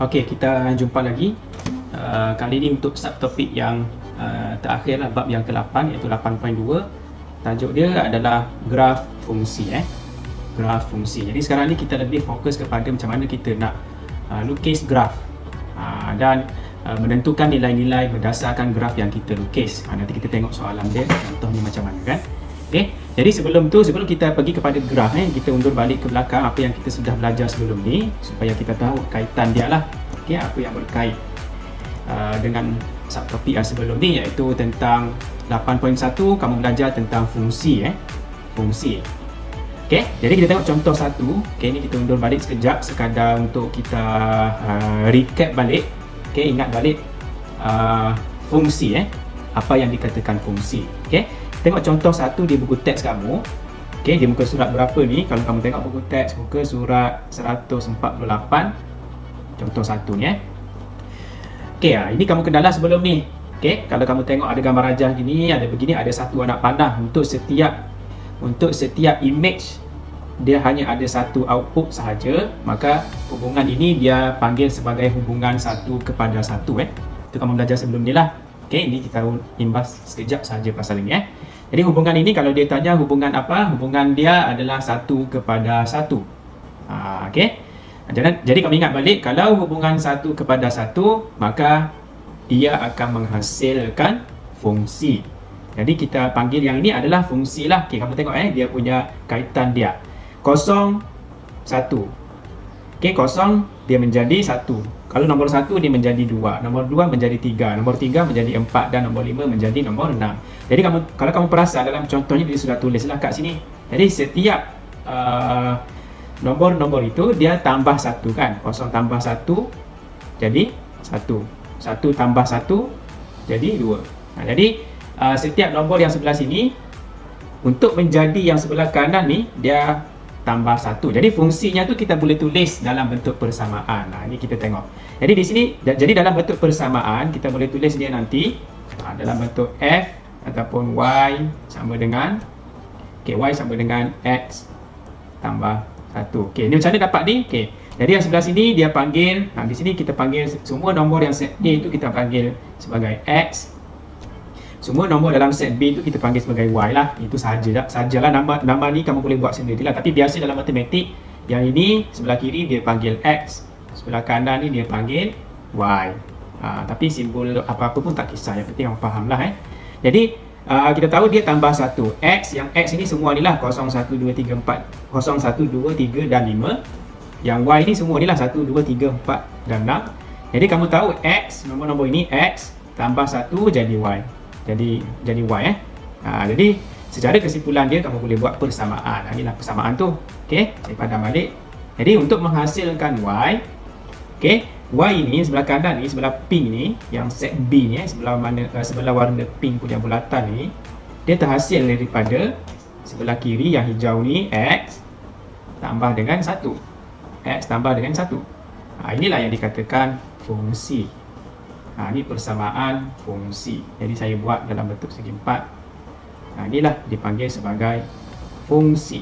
Okey, kita jumpa lagi. Kali ini untuk subtopik yang terakhir lah, bab yang ke-8 iaitu 8.2. Tajuk dia adalah graf fungsi. Graf fungsi. Jadi sekarang ni kita lebih fokus kepada macam mana kita nak lukis graf dan menentukan nilai-nilai berdasarkan graf yang kita lukis. Nanti kita tengok soalan dia, contohnya macam mana kan. Okey. Jadi sebelum kita pergi kepada graf, kita undur balik ke belakang apa yang kita sudah belajar sebelum ni supaya kita tahu kaitan dia lah. Okey, apa yang berkait dengan subtopik yang sebelum ni, iaitu tentang 8.1 kamu belajar tentang fungsi. Fungsi. Okey, jadi kita tengok contoh satu. Okey, ni kita undur balik sekejap sekadar untuk kita recap balik. Okey, ingat balik fungsi. Apa yang dikatakan fungsi. Okey, tengok contoh satu di buku teks kamu. Okey, di muka surat berapa ni? Kalau kamu tengok buku teks muka surat 148, contoh satu ni. Okey, ini kamu kenalah sebelum ni. Okey, kalau kamu tengok ada gambar rajah gini, ada begini, ada satu anak panah. Untuk setiap image dia hanya ada satu output sahaja, maka hubungan ini dia panggil sebagai hubungan satu kepada satu. Itu kamu belajar sebelum ni lah. Okey, ini kita imbas sekejap sahaja pasal ini. Jadi hubungan ini kalau dia tanya hubungan apa, hubungan dia adalah satu kepada satu. Okey. Jadi kami ingat balik, kalau hubungan satu kepada satu, maka dia akan menghasilkan fungsi. Jadi kita panggil yang ini adalah fungsi lah. Okey, kamu tengok dia punya kaitan dia. 0, 1. Okey, 0 dia menjadi 1. Kalau nombor 1 dia menjadi 2, nombor 2 menjadi 3, nombor 3 menjadi 4 dan nombor 5 menjadi nombor 6. Jadi kalau kamu perasan dalam contohnya dia sudah tulislah kat sini. Jadi setiap nombor-nombor itu dia tambah 1 kan. 0 tambah 1 jadi 1. 1 tambah 1 jadi 2. Jadi setiap nombor yang sebelah sini untuk menjadi yang sebelah kanan ni dia tambah 1. Jadi fungsinya tu kita boleh tulis dalam bentuk persamaan. Ini kita tengok. Jadi di sini, jadi dalam bentuk persamaan kita boleh tulis dia nanti dalam bentuk f ataupun y sama dengan y sama dengan x tambah 1. Okey, ni macam mana dapat ni? Okey. Jadi yang sebelah sini dia panggil, di sini kita panggil semua nombor yang set A itu kita panggil sebagai x. Semua nombor dalam set B itu kita panggil sebagai Y lah. Itu sahajalah nama ni kamu boleh buat sendiri lah. Tapi biasa dalam matematik, yang ini sebelah kiri dia panggil X, sebelah kanan ni dia panggil Y. Tapi simbol apa-apa pun tak kisah, yang penting kamu faham lah. Jadi kita tahu dia tambah 1. X, yang X ini semua ni lah 0, 1, 2, 3, 4 0, 1, 2, 3 dan 5. Yang Y ni semua ni lah 1, 2, 3, 4 dan 6. Jadi kamu tahu X, nombor-nombor ini X tambah 1 jadi Y. Jadi Y. Jadi secara kesimpulan dia kamu boleh buat persamaan. Inilah persamaan tu. Okey, saya padam balik. Jadi untuk menghasilkan Y, okey, Y ini sebelah kanan ni, sebelah pink ni, yang set B ni, sebelah warna pink punya bulatan ni, dia terhasil daripada sebelah kiri yang hijau ni X tambah dengan 1. X tambah dengan 1. Inilah yang dikatakan fungsi. Ini persamaan fungsi. Jadi saya buat dalam bentuk segi 4. Inilah dipanggil sebagai fungsi.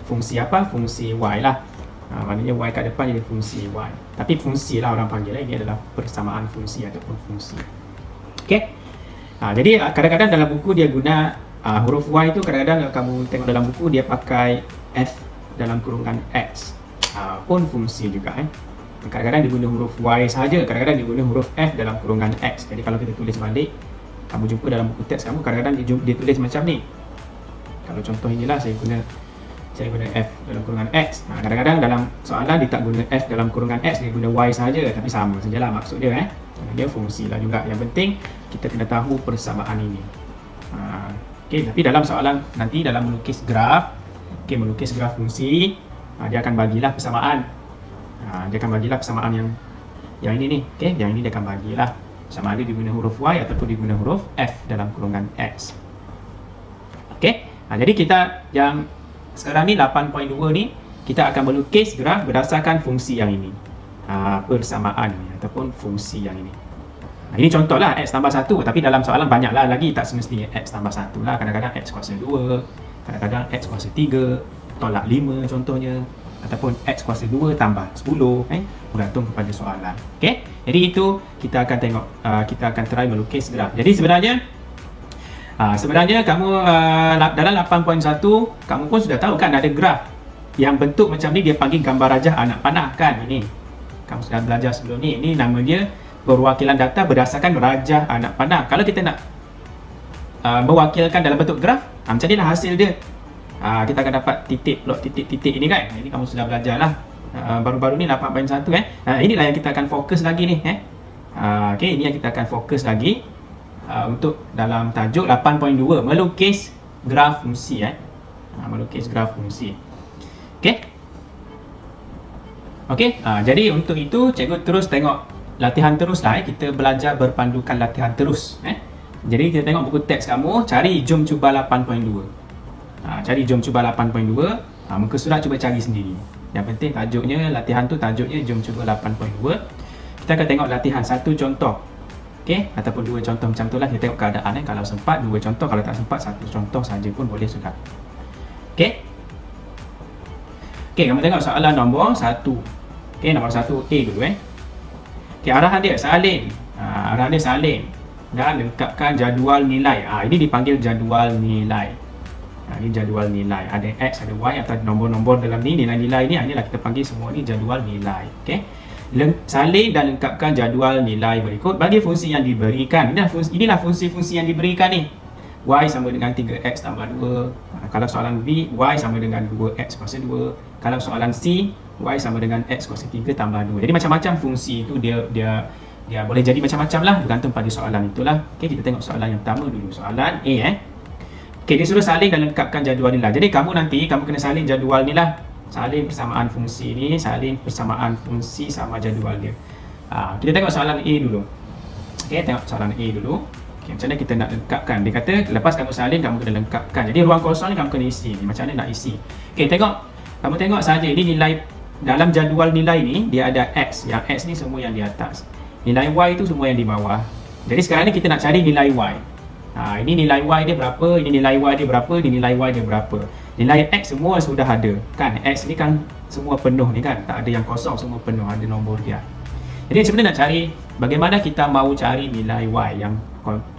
Fungsi apa? Fungsi Y lah. Maknanya Y kat depan jadi fungsi Y. Tapi fungsi lah orang panggil. Ini adalah persamaan fungsi ataupun fungsi. Okey. Jadi kadang-kadang dalam buku dia guna huruf Y tu, kadang-kadang kamu tengok dalam buku dia pakai F dalam kurungan X. Pun fungsi juga. Kadang-kadang dia guna huruf Y sahaja, kadang-kadang dia guna huruf F dalam kurungan X. Jadi kalau kita tulis balik, kamu jumpa dalam buku teks kamu, kadang-kadang dia tulis macam ni. Kalau contoh inilah saya guna F dalam kurungan X. Kadang-kadang dalam soalan dia tak guna F dalam kurungan X, dia guna Y sahaja, tapi sama sajalah maksud dia. Dia fungsi lah juga. Yang penting kita kena tahu persamaan ini. Okey, tapi dalam soalan nanti dalam melukis graf, melukis graf fungsi, dia akan bagilah persamaan. Dia akan bagilah persamaan yang ini ni. Okey, yang ini dia akan bagilah sama ada diguna huruf Y ataupun diguna huruf F dalam kurungan X. Okey. Jadi kita yang sekarang ni 8.2 ni kita akan melukis graf berdasarkan fungsi yang ini. Persamaan ni ataupun fungsi yang ini. Ini contohlah X tambah 1, tapi dalam soalan banyaklah lagi, tak semestinya X tambah 1 lah. Kadang-kadang X kuasa 2, kadang-kadang X kuasa 3, tolak 5 contohnya. ataupun X kuasa 2 tambah 10, bergantung kepada soalan. Okey, jadi itu kita akan tengok, kita akan try melukis graf. Jadi sebenarnya kamu dalam 8.1 kamu pun sudah tahu kan ada graf yang bentuk macam ni, dia panggil gambar rajah anak panah kan. Ini kamu sudah belajar sebelum ni. Ini nama dia perwakilan data berdasarkan rajah anak panah. Kalau kita nak mewakilkan dalam bentuk graf, macam inilah hasil dia. Kita akan dapat titik, plot titik-titik ini kan. Ini kamu sudah belajar lah baru-baru ni 8.1 inilah yang kita akan fokus lagi ni okey, ini yang kita akan fokus lagi untuk dalam tajuk 8.2 melukis graf fungsi melukis graf fungsi. Okey, jadi untuk itu cikgu terus tengok latihan terus lah kita belajar berpandukan latihan terus jadi kita tengok buku teks kamu, cari jom cuba 8.2. Cari jom cuba 8.2, muka surat cuba cari sendiri. Yang penting tajuknya, latihan tu tajuknya jom cuba 8.2. Kita akan tengok latihan satu contoh, okey, ataupun dua contoh macam tu lah. Kita tengok keadaan kalau sempat dua contoh, kalau tak sempat satu contoh saja pun boleh sudah. Okey, kamu tengok soalan nombor 1. Okey, nombor 1 A dulu okey, arahan dia salin. Arahan dia salin dan lengkapkan jadual nilai. Ini dipanggil jadual nilai. Ini jadual nilai. Ada X, ada Y atau nombor-nombor dalam ni, nilai-nilai ni inilah kita panggil semua ni jadual nilai. Okey. Salin dan lengkapkan jadual nilai berikut bagi fungsi yang diberikan. Inilah fungsi-fungsi yang diberikan ni. Y sama dengan 3X tambah 2. Kalau soalan B, Y sama dengan 2X kuasa 2. Kalau soalan C, Y sama dengan X kuasa 3 tambah 2. Jadi macam-macam fungsi itu dia boleh jadi macam-macam lah, bergantung pada soalan itulah. Okey, kita tengok soalan yang pertama dulu. Soalan A okey, dia suruh salin dan lengkapkan jadual nilai. Jadi kamu kena salin jadual ni lah. Salin persamaan fungsi ni, salin persamaan fungsi sama jadual dia. Kita tengok soalan A dulu. Okey, tengok soalan A dulu. Okey, macam mana kita nak lengkapkan? Dia kata lepas kamu salin kamu kena lengkapkan. Jadi ruang kosong ni kamu kena isi. Macam mana nak isi? Okey, kamu tengok saja ini nilai dalam jadual nilai ni dia ada X. Yang X ni semua yang di atas. Nilai Y itu semua yang di bawah. Jadi sekarang ni kita nak cari nilai Y. Ini nilai Y dia berapa, ini nilai Y dia berapa, ini nilai Y dia berapa. Nilai X semua sudah ada kan. X ni kan semua penuh ni kan, tak ada yang kosong, semua penuh, ada nombor dia. Jadi sebenarnya nak cari bagaimana kita mahu cari nilai Y yang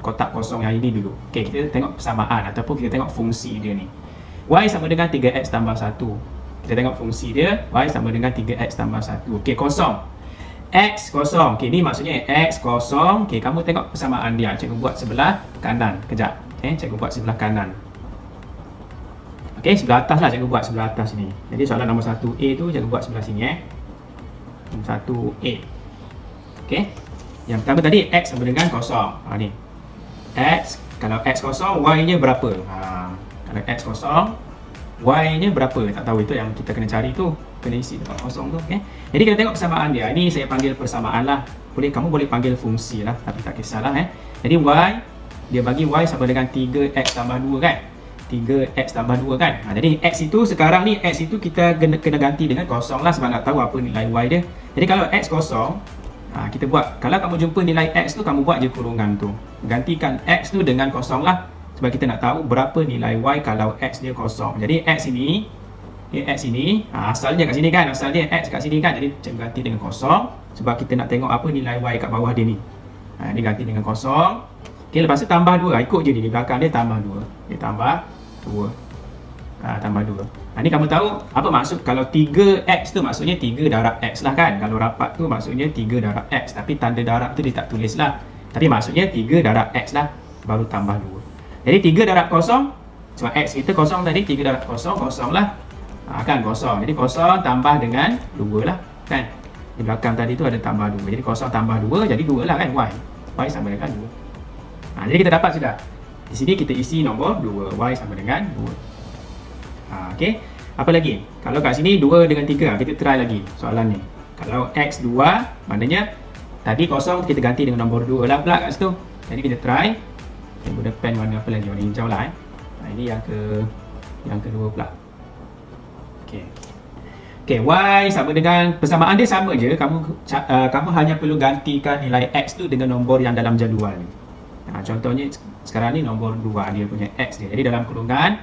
kotak kosong yang ini dulu. Okey, kita tengok persamaan ataupun kita tengok fungsi dia ni. Y sama dengan 3X tambah 1. Kita tengok fungsi dia, Y sama dengan 3X tambah 1. Okey, kosong. X kosong. Okey, ni maksudnya X kosong. Okey, kamu tengok persamaan dia. Cikgu buat sebelah kanan. Kejap. Cikgu buat sebelah kanan. Okey, sebelah atas lah cikgu buat sebelah atas ni. Jadi soalan nombor 1A tu cikgu buat sebelah sini Nombor 1A. Okey. Yang pertama tadi X sama dengan kosong. Ni. X, kalau X kosong, Y-nya berapa? Kalau X kosong, Y-nya berapa? Tak tahu, itu yang kita kena cari tu. Kena isi tempat kosong tu. Okay. Jadi kita tengok persamaan dia. Ini saya panggil persamaan lah. Kamu boleh panggil fungsi lah, tapi tak kisahlah. Jadi Y, dia bagi Y sama dengan 3X tambah 2 kan. 3X tambah 2 kan. Jadi X itu sekarang ni, X itu kita kena ganti dengan kosong lah, sebab nak tahu apa nilai Y dia. Jadi kalau X kosong, kita buat, kalau kamu jumpa nilai X tu, kamu buat je kurungan tu. Gantikan X tu dengan kosong lah, sebab kita nak tahu berapa nilai Y kalau X dia kosong. Jadi X ini, X ini, asalnya kat sini kan, asal dia X kat sini kan. Jadi cikgu ganti dengan kosong, sebab kita nak tengok apa nilai Y kat bawah dia ni. Dia ganti dengan kosong. Okay, lepas tu tambah 2, ikut je di belakang dia tambah 2. Dia tambah 2. Tambah 2. Ni kamu tahu apa maksud kalau 3X tu maksudnya 3 darab X lah kan. Kalau rapat tu maksudnya 3 darab X. Tapi tanda darab tu dia tak tulis lah. Tapi maksudnya 3 darab X lah. Baru tambah 2. Jadi 3 darab kosong, sebab X kita kosong tadi, 3 darab kosong, kosong lah. Kan kosong. Jadi kosong tambah dengan 2 lah kan. Di belakang tadi tu ada tambah 2. Jadi kosong tambah 2 jadi 2 lah kan Y. Y sama dengan 2. Jadi kita dapat sudah. Di sini kita isi nombor 2. Y sama dengan 2. Okey. Apa lagi? Kalau kat sini 2 dengan 3. Kita try lagi soalan ni. Kalau X 2, maknanya tadi kosong kita ganti dengan nombor 2 lah pula kat situ. Jadi kita try. Kita guna pen warna apa lagi? Warna hijau lah ini yang kedua pula. Okey. Okey, Y sama dengan, persamaan dia sama je. Kamu hanya perlu gantikan nilai X tu dengan nombor yang dalam jadual ni. Contohnya sekarang ni nombor 2 dia punya X dia. Jadi dalam kurungan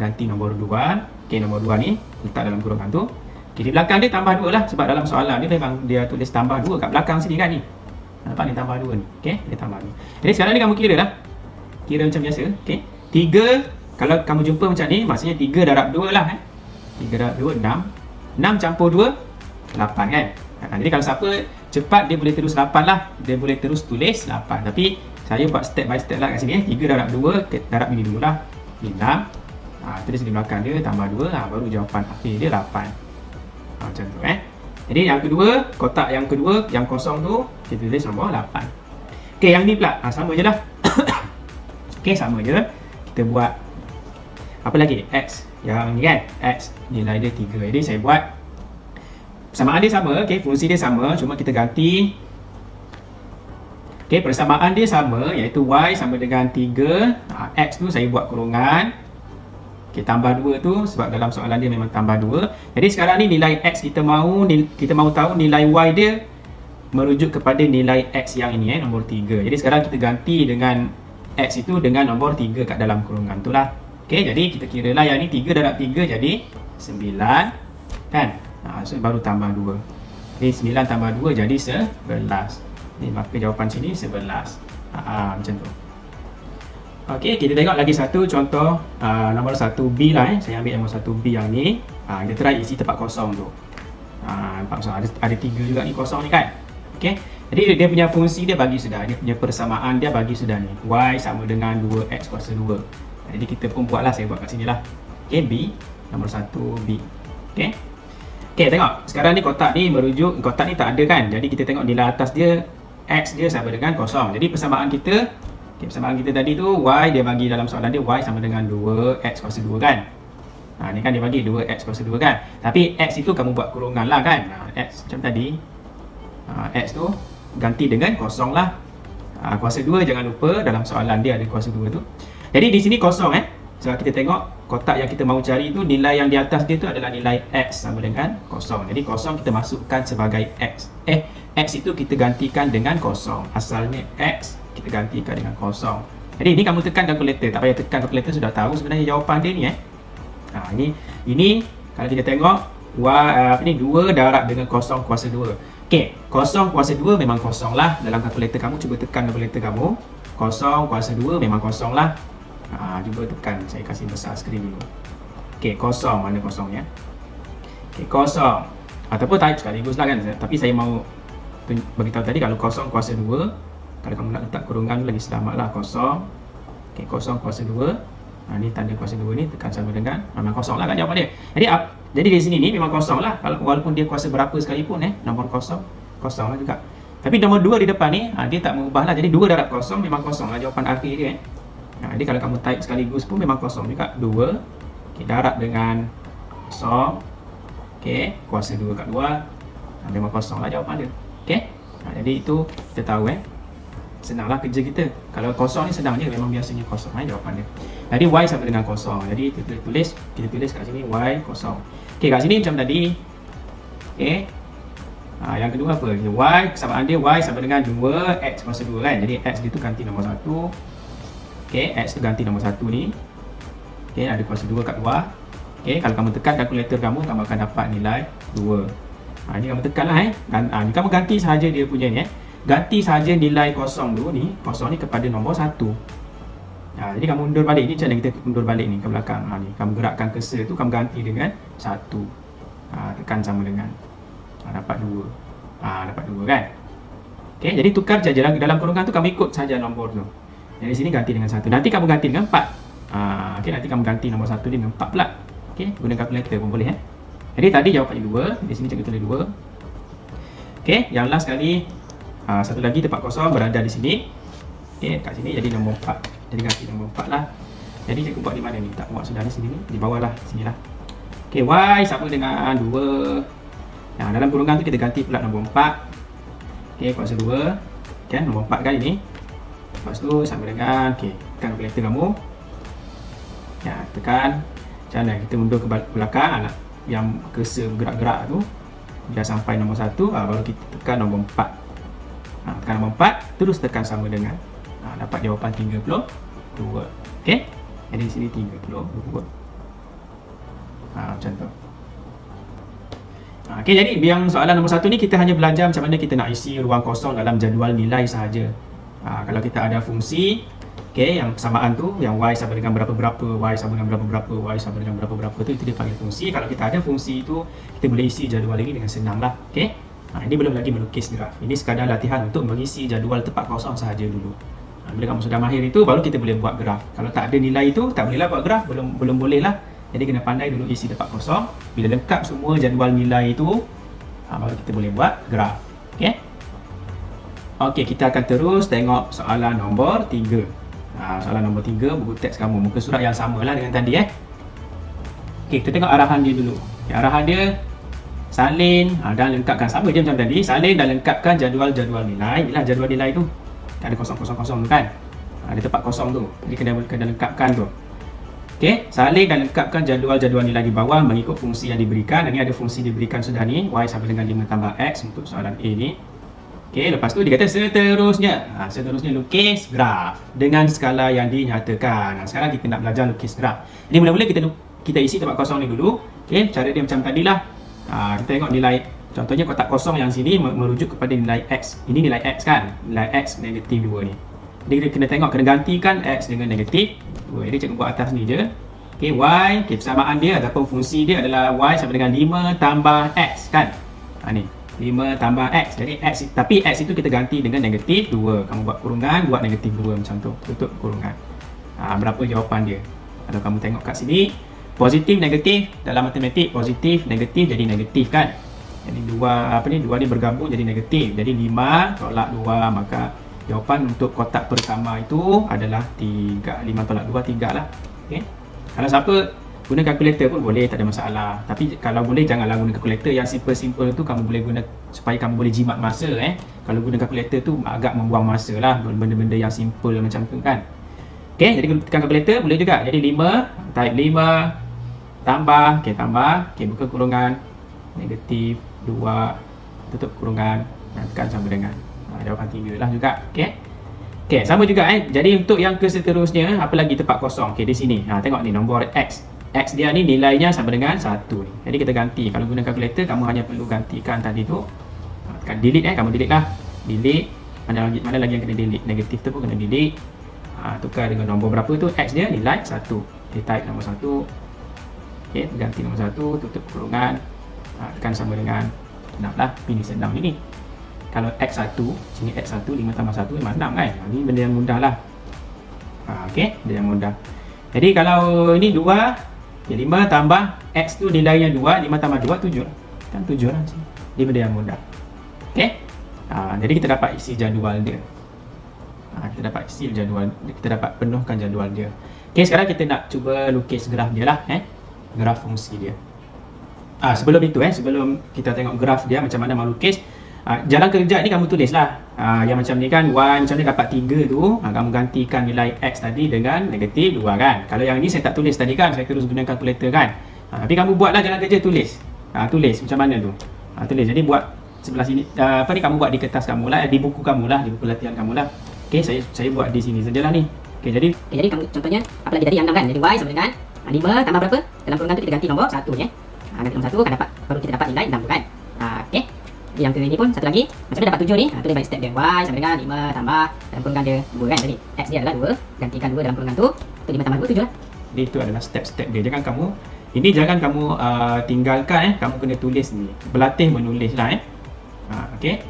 ganti nombor 2. Okey, nombor 2 ni letak dalam kurungan tu. Okay, di belakang dia tambah 2 lah, sebab dalam soalan dia memang dia tulis tambah 2 kat belakang sini kan ni. Nampak ni tambah 2 ni. Okey, dia tambah 2. Jadi sekarang ni kamu kira lah. Kira macam biasa. Okey. 3 kalau kamu jumpa macam ni, maksudnya 3 darab 2 lah 3 darab 2 6. 6 campur 2 8 kan. Jadi kalau siapa cepat dia boleh terus 8 lah. Dia boleh terus tulis 8. Tapi saya buat step by step lah kat sini 3 darab 2 darab ni dulu lah. Ni 6. Tulis di belakang dia tambah 2 baru jawapan akhir dia 8. Macam tu Jadi yang kedua, kotak yang kedua yang kosong tu kita tulis nombor 8. Okey, yang ni pula sama je lah. Okey, sama je. Kita buat apa lagi? X. Yang ni kan, X nilai dia 3. Jadi saya buat persamaan dia sama, okey, fungsi dia sama, cuma kita ganti. Okey, persamaan dia sama, iaitu Y sama dengan 3. X tu saya buat kurungan. Okay, tambah 2 tu sebab dalam soalan dia memang tambah 2. Jadi sekarang ni nilai X kita mahu tahu nilai Y dia merujuk kepada nilai X yang ini nombor 3. Jadi sekarang kita ganti dengan X itu dengan nombor 3 kat dalam kurungan tu lah. Okay, jadi kita kira lah yang ni 3 darab 3 jadi 9 kan. So baru tambah 2. Jadi 9 tambah 2 jadi 11. Ni maka jawapan sini 11. Macam tu. Okey, kita tengok lagi satu contoh nombor 1B lah Saya ambil nombor 1B yang ni. Kita try isi tempat kosong tu. Nampak kosong. Ada 3 juga ni kosong ni kan. Okey. Jadi dia punya fungsi dia bagi sudah. Dia punya persamaan dia bagi sudah ni. Y sama dengan 2X kuasa 2. Jadi kita pun buatlah, saya buat kat sini lah. Okey, B. Nombor 1B. Okey. Okey, tengok. Sekarang ni kotak ni merujuk, kotak ni tak ada kan. Jadi kita tengok nilai atas dia, X dia sama dengan kosong. Jadi persamaan kita, persamaan kita tadi tu, Y dia bagi dalam soalan dia Y sama dengan 2X kuasa 2 kan. Ni kan dia bagi 2X kuasa 2 kan. Tapi X itu kamu buat kurungan lah kan. X macam tadi. X tu ganti dengan kosong lah. Kuasa 2 jangan lupa dalam soalan dia ada kuasa 2 tu. Jadi di sini kosong So kita tengok kotak yang kita mahu cari tu, nilai yang di atas dia tu adalah nilai X sama dengan kosong. Jadi kosong kita masukkan sebagai X. X itu kita gantikan dengan kosong. Asalnya X kita gantikan dengan kosong. Jadi ini kamu tekan kalkulator, tak payah tekan kalkulator, sudah tahu sebenarnya jawapan dia ni ini kalau kita tengok ini 2 darab dengan kosong kuasa 2. Okey, kosong kuasa 2 memang kosong lah. Dalam kalkulator kamu cuba tekan kalkulator kamu. Kosong kuasa 2 memang kosong lah. Cuba tekan, saya kasih besar skrin dulu. Okey, kosong, mana kosongnya? Okey, kosong. Ataupun type sekaligus lah kan. Tapi saya mahu beritahu tadi kalau kosong kuasa 2, kalau kamu nak letak kurungan lagi selamat lah, kosong. Okey, kosong kuasa 2. Ni tanda kuasa 2 ni tekan sama dengan memang kosong lah kan jawapan dia. Jadi di sini ni memang kosong lah. Walaupun dia kuasa berapa sekalipun nombor kosong, kosong lah juga. Tapi nombor 2 di depan ni dia tak mengubah lah. Jadi 2 darab kosong memang kosong lah jawapan akhir dia Jadi kalau kamu type sekaligus pun memang kosong juga. 2 darab dengan kosong. Okey, kuasa 2 kat luar memang kosong lah jawapan dia. Okey. Jadi itu kita tahu senanglah kerja kita. Kalau kosong ni senang je, memang biasanya kosong jawapan dia. Jadi Y sama dengan kosong. Jadi kita tulis kat sini Y kosong. Okey, kat sini macam tadi. Okey. Yang kedua apa? Y persamaan dia Y sama dengan 2X kuasa 2 kan. Jadi X dia tu ganti nombor 1. Okey, X tu ganti nombor 1 ni. Okey, ada kuasa 2 kat luar. Okey, kalau kamu tekan kalkulator kamu akan dapat nilai 2. Ini kamu tekanlah ni kamu ganti sahaja dia punya ni Ganti saja nilai kosong dulu ni, kosong ni kepada nombor 1. Jadi kamu undur balik ni, macam mana kita undur balik ni ke belakang. Ni kamu gerakkan cursor tu, kamu ganti dengan 1. Tekan sama dengan dapat 2. Dapat 2 kan. Okey, jadi tukar saja dalam kurungan tu kamu ikut saja nombor tu. Jadi sini ganti dengan 1. Nanti kamu ganti dengan 4. Okey, nanti kamu ganti nombor 1 ni dengan 4 pula. Okey, guna kalkulator pun boleh Jadi tadi jawapannya 2, di sini cikgu tulis 2. Okey, yang last sekali. Satu lagi tempat kosong berada di sini. Okey, kat sini jadi nombor 4. Jadi ganti nombor 4 lah. Jadi cikgu buat di mana ni? Tak buat sudah di sini ni, di bawah lah, sini lah. Okey, Y sama dengan 2. Dalam kurungan tu kita ganti pula nombor 4. Okey, kuasa 2. Kan, nombor 4 kan ini. Lepas tu sama dengan, okey, tekan kalkulator kamu. Tekan. Macam mana? Kita mundur ke belakang. Yang cursor bergerak-gerak tu dah sampai nombor 1, baru kita tekan nombor 4. Tekan nombor 4, terus tekan sama dengan dapat jawapan 32. Okey, jadi di sini 32. Macam tu. Okey, jadi yang soalan nombor 1 ni kita hanya belajar macam mana kita nak isi ruang kosong dalam jadual nilai sahaja. Kalau kita ada fungsi, okey, yang persamaan tu, yang y sama dengan berapa-berapa, y sama dengan berapa-berapa, y sama dengan berapa-berapa tu, itu dipanggil fungsi. Kalau kita ada fungsi itu, kita boleh isi jadual ini dengan senang lah. Okey. Ini belum lagi melukis graf. Ini sekadar latihan untuk mengisi jadual tempat kosong sahaja dulu. Bila kamu sudah mahir itu, baru kita boleh buat graf. Kalau tak ada nilai itu, tak bolehlah buat graf, belum boleh lah. Jadi kena pandai dulu isi tempat kosong. Bila lengkap semua jadual nilai itu, baru kita boleh buat graf. Okey. Okey, kita akan terus tengok soalan nombor 3. Soalan nombor 3, buku teks kamu, muka surat yang samalah dengan tadi. Okey, kita tengok arahan dia dulu. Arahan dia, salin dan lengkapkan, sama je macam tadi. Salin dan lengkapkan jadual-jadual nilai. Inilah jadual nilai tu. Tak ada kosong-kosong tu kan. Ada tempat kosong tu. Jadi kena lengkapkan tu. Okey, salin dan lengkapkan jadual-jadual nilai di bawah mengikut fungsi yang diberikan. Ini ada fungsi diberikan sudah ni, y sama dengan 5 tambah x untuk soalan A ni. Okey, lepas tu dia kata seterusnya. Seterusnya lukis graf dengan skala yang dinyatakan. Sekarang kita nak belajar lukis graf. Jadi mula-mula kita isi tempat kosong ni dulu. Okey, cara dia macam tadilah. Kita tengok nilai, contohnya kotak kosong yang sini merujuk kepada nilai x. Ini nilai x kan, nilai x negatif 2 ni. Jadi kita kena tengok, kena gantikan x dengan negatif 2. Jadi cikgu buat atas ni je. Okey, y, persamaan dia ataupun fungsi dia adalah y sama dengan 5 tambah x kan. Ni 5 tambah x. Jadi x, tapi x itu kita ganti dengan negatif 2. Kamu buat kurungan, buat negatif 2 macam tu, tutup kurungan. Berapa jawapan dia? Kalau kamu tengok kat sini, positif negatif dalam matematik, positif negatif jadi negatif kan. Jadi dua ni bergabung jadi negatif. Jadi 5 tolak 2, maka jawapan untuk kotak pertama itu adalah 3. 5 tolak 2, 3 lah. Okay. Kalau siapa guna kalkulator pun boleh, tak ada masalah. Tapi kalau boleh janganlah guna kalkulator. Yang simple-simple tu kamu boleh guna supaya kamu boleh jimat masa. Kalau guna kalkulator tu agak membuang masa lah, benda-benda yang simple macam tu kan. Okay, jadi kalau tekan kalkulator boleh juga. Jadi 5, type 5 tambah, tambah, buka kurungan, negatif 2, tutup kurungan, tekan sama dengan jawapan 3 lah juga. Okey, sama juga Jadi untuk yang seterusnya, apa lagi tempat kosong? Okey, di sini. Tengok ni nombor x. X dia ni nilainya sama dengan 1 ni. Jadi kita ganti. Kalau guna kalkulator, kamu hanya perlu gantikan tadi tu. Tekan delete kamu delete lah. Delete. Mana lagi yang kena delete? Negatif tu pun kena delete. Tukar dengan nombor berapa tu? X dia nilai 1. Kita type nombor 1. Okey, ganti nombor 1, tutup kurungan. Tekan sama dengan, senang lah. Ini senang ni. Kalau x1, sini x1, 5 tambah 1 memang senang kan. Ini benda yang mudah lah. Okey, benda yang mudah. Jadi kalau ini 2, 5 tambah x tu nilainya 2, 5 tambah 2, 7. Kan 7 lah. Ini benda yang mudah. Okey. Jadi kita dapat isi jadual dia. Kita dapat penuhkan jadual dia. Okey, sekarang kita nak cuba lukis graf dia lah. Graf fungsi dia. Sebelum itu sebelum kita tengok graf dia macam mana melukis, jalan kerja ni kamu tulis lah. Yang macam ni kan, y macam ni dapat 3 tu, kamu gantikan nilai x tadi dengan negatif 2 kan. Kalau yang ni saya tak tulis tadi kan, saya terus guna kalkulator kan. Tapi kamu buatlah jalan kerja, tulis. Tulis macam mana tu. Tulis. Jadi buat sebelah sini, kamu buat di kertas kamu lah, di buku kamu lah, di buku latihan kamu lah. Okey, saya buat di sini sajalah ni. Okey, jadi kamu contohnya apa lagi tadi yang 6 kan. Jadi y sama dengan 5 tambah berapa? Dalam kurungan tu kita ganti nombor 1 ni. Ganti nombor 1 akan dapat, baru kita dapat nilai 6 tu kan. Okey. Yang ke ini pun satu lagi. Macam mana dapat 7 ni? Tulis balik step dia. Y sama dengan 5 tambah dalam kurungan dia 2 kan tadi. X dia adalah 2. Gantikan 2 dalam kurungan tu. Tu 5 tambah 2 7 lah. Jadi itu adalah step-step dia. Jangan kamu tinggalkan kamu kena tulis ni. Berlatih menulis lah okey.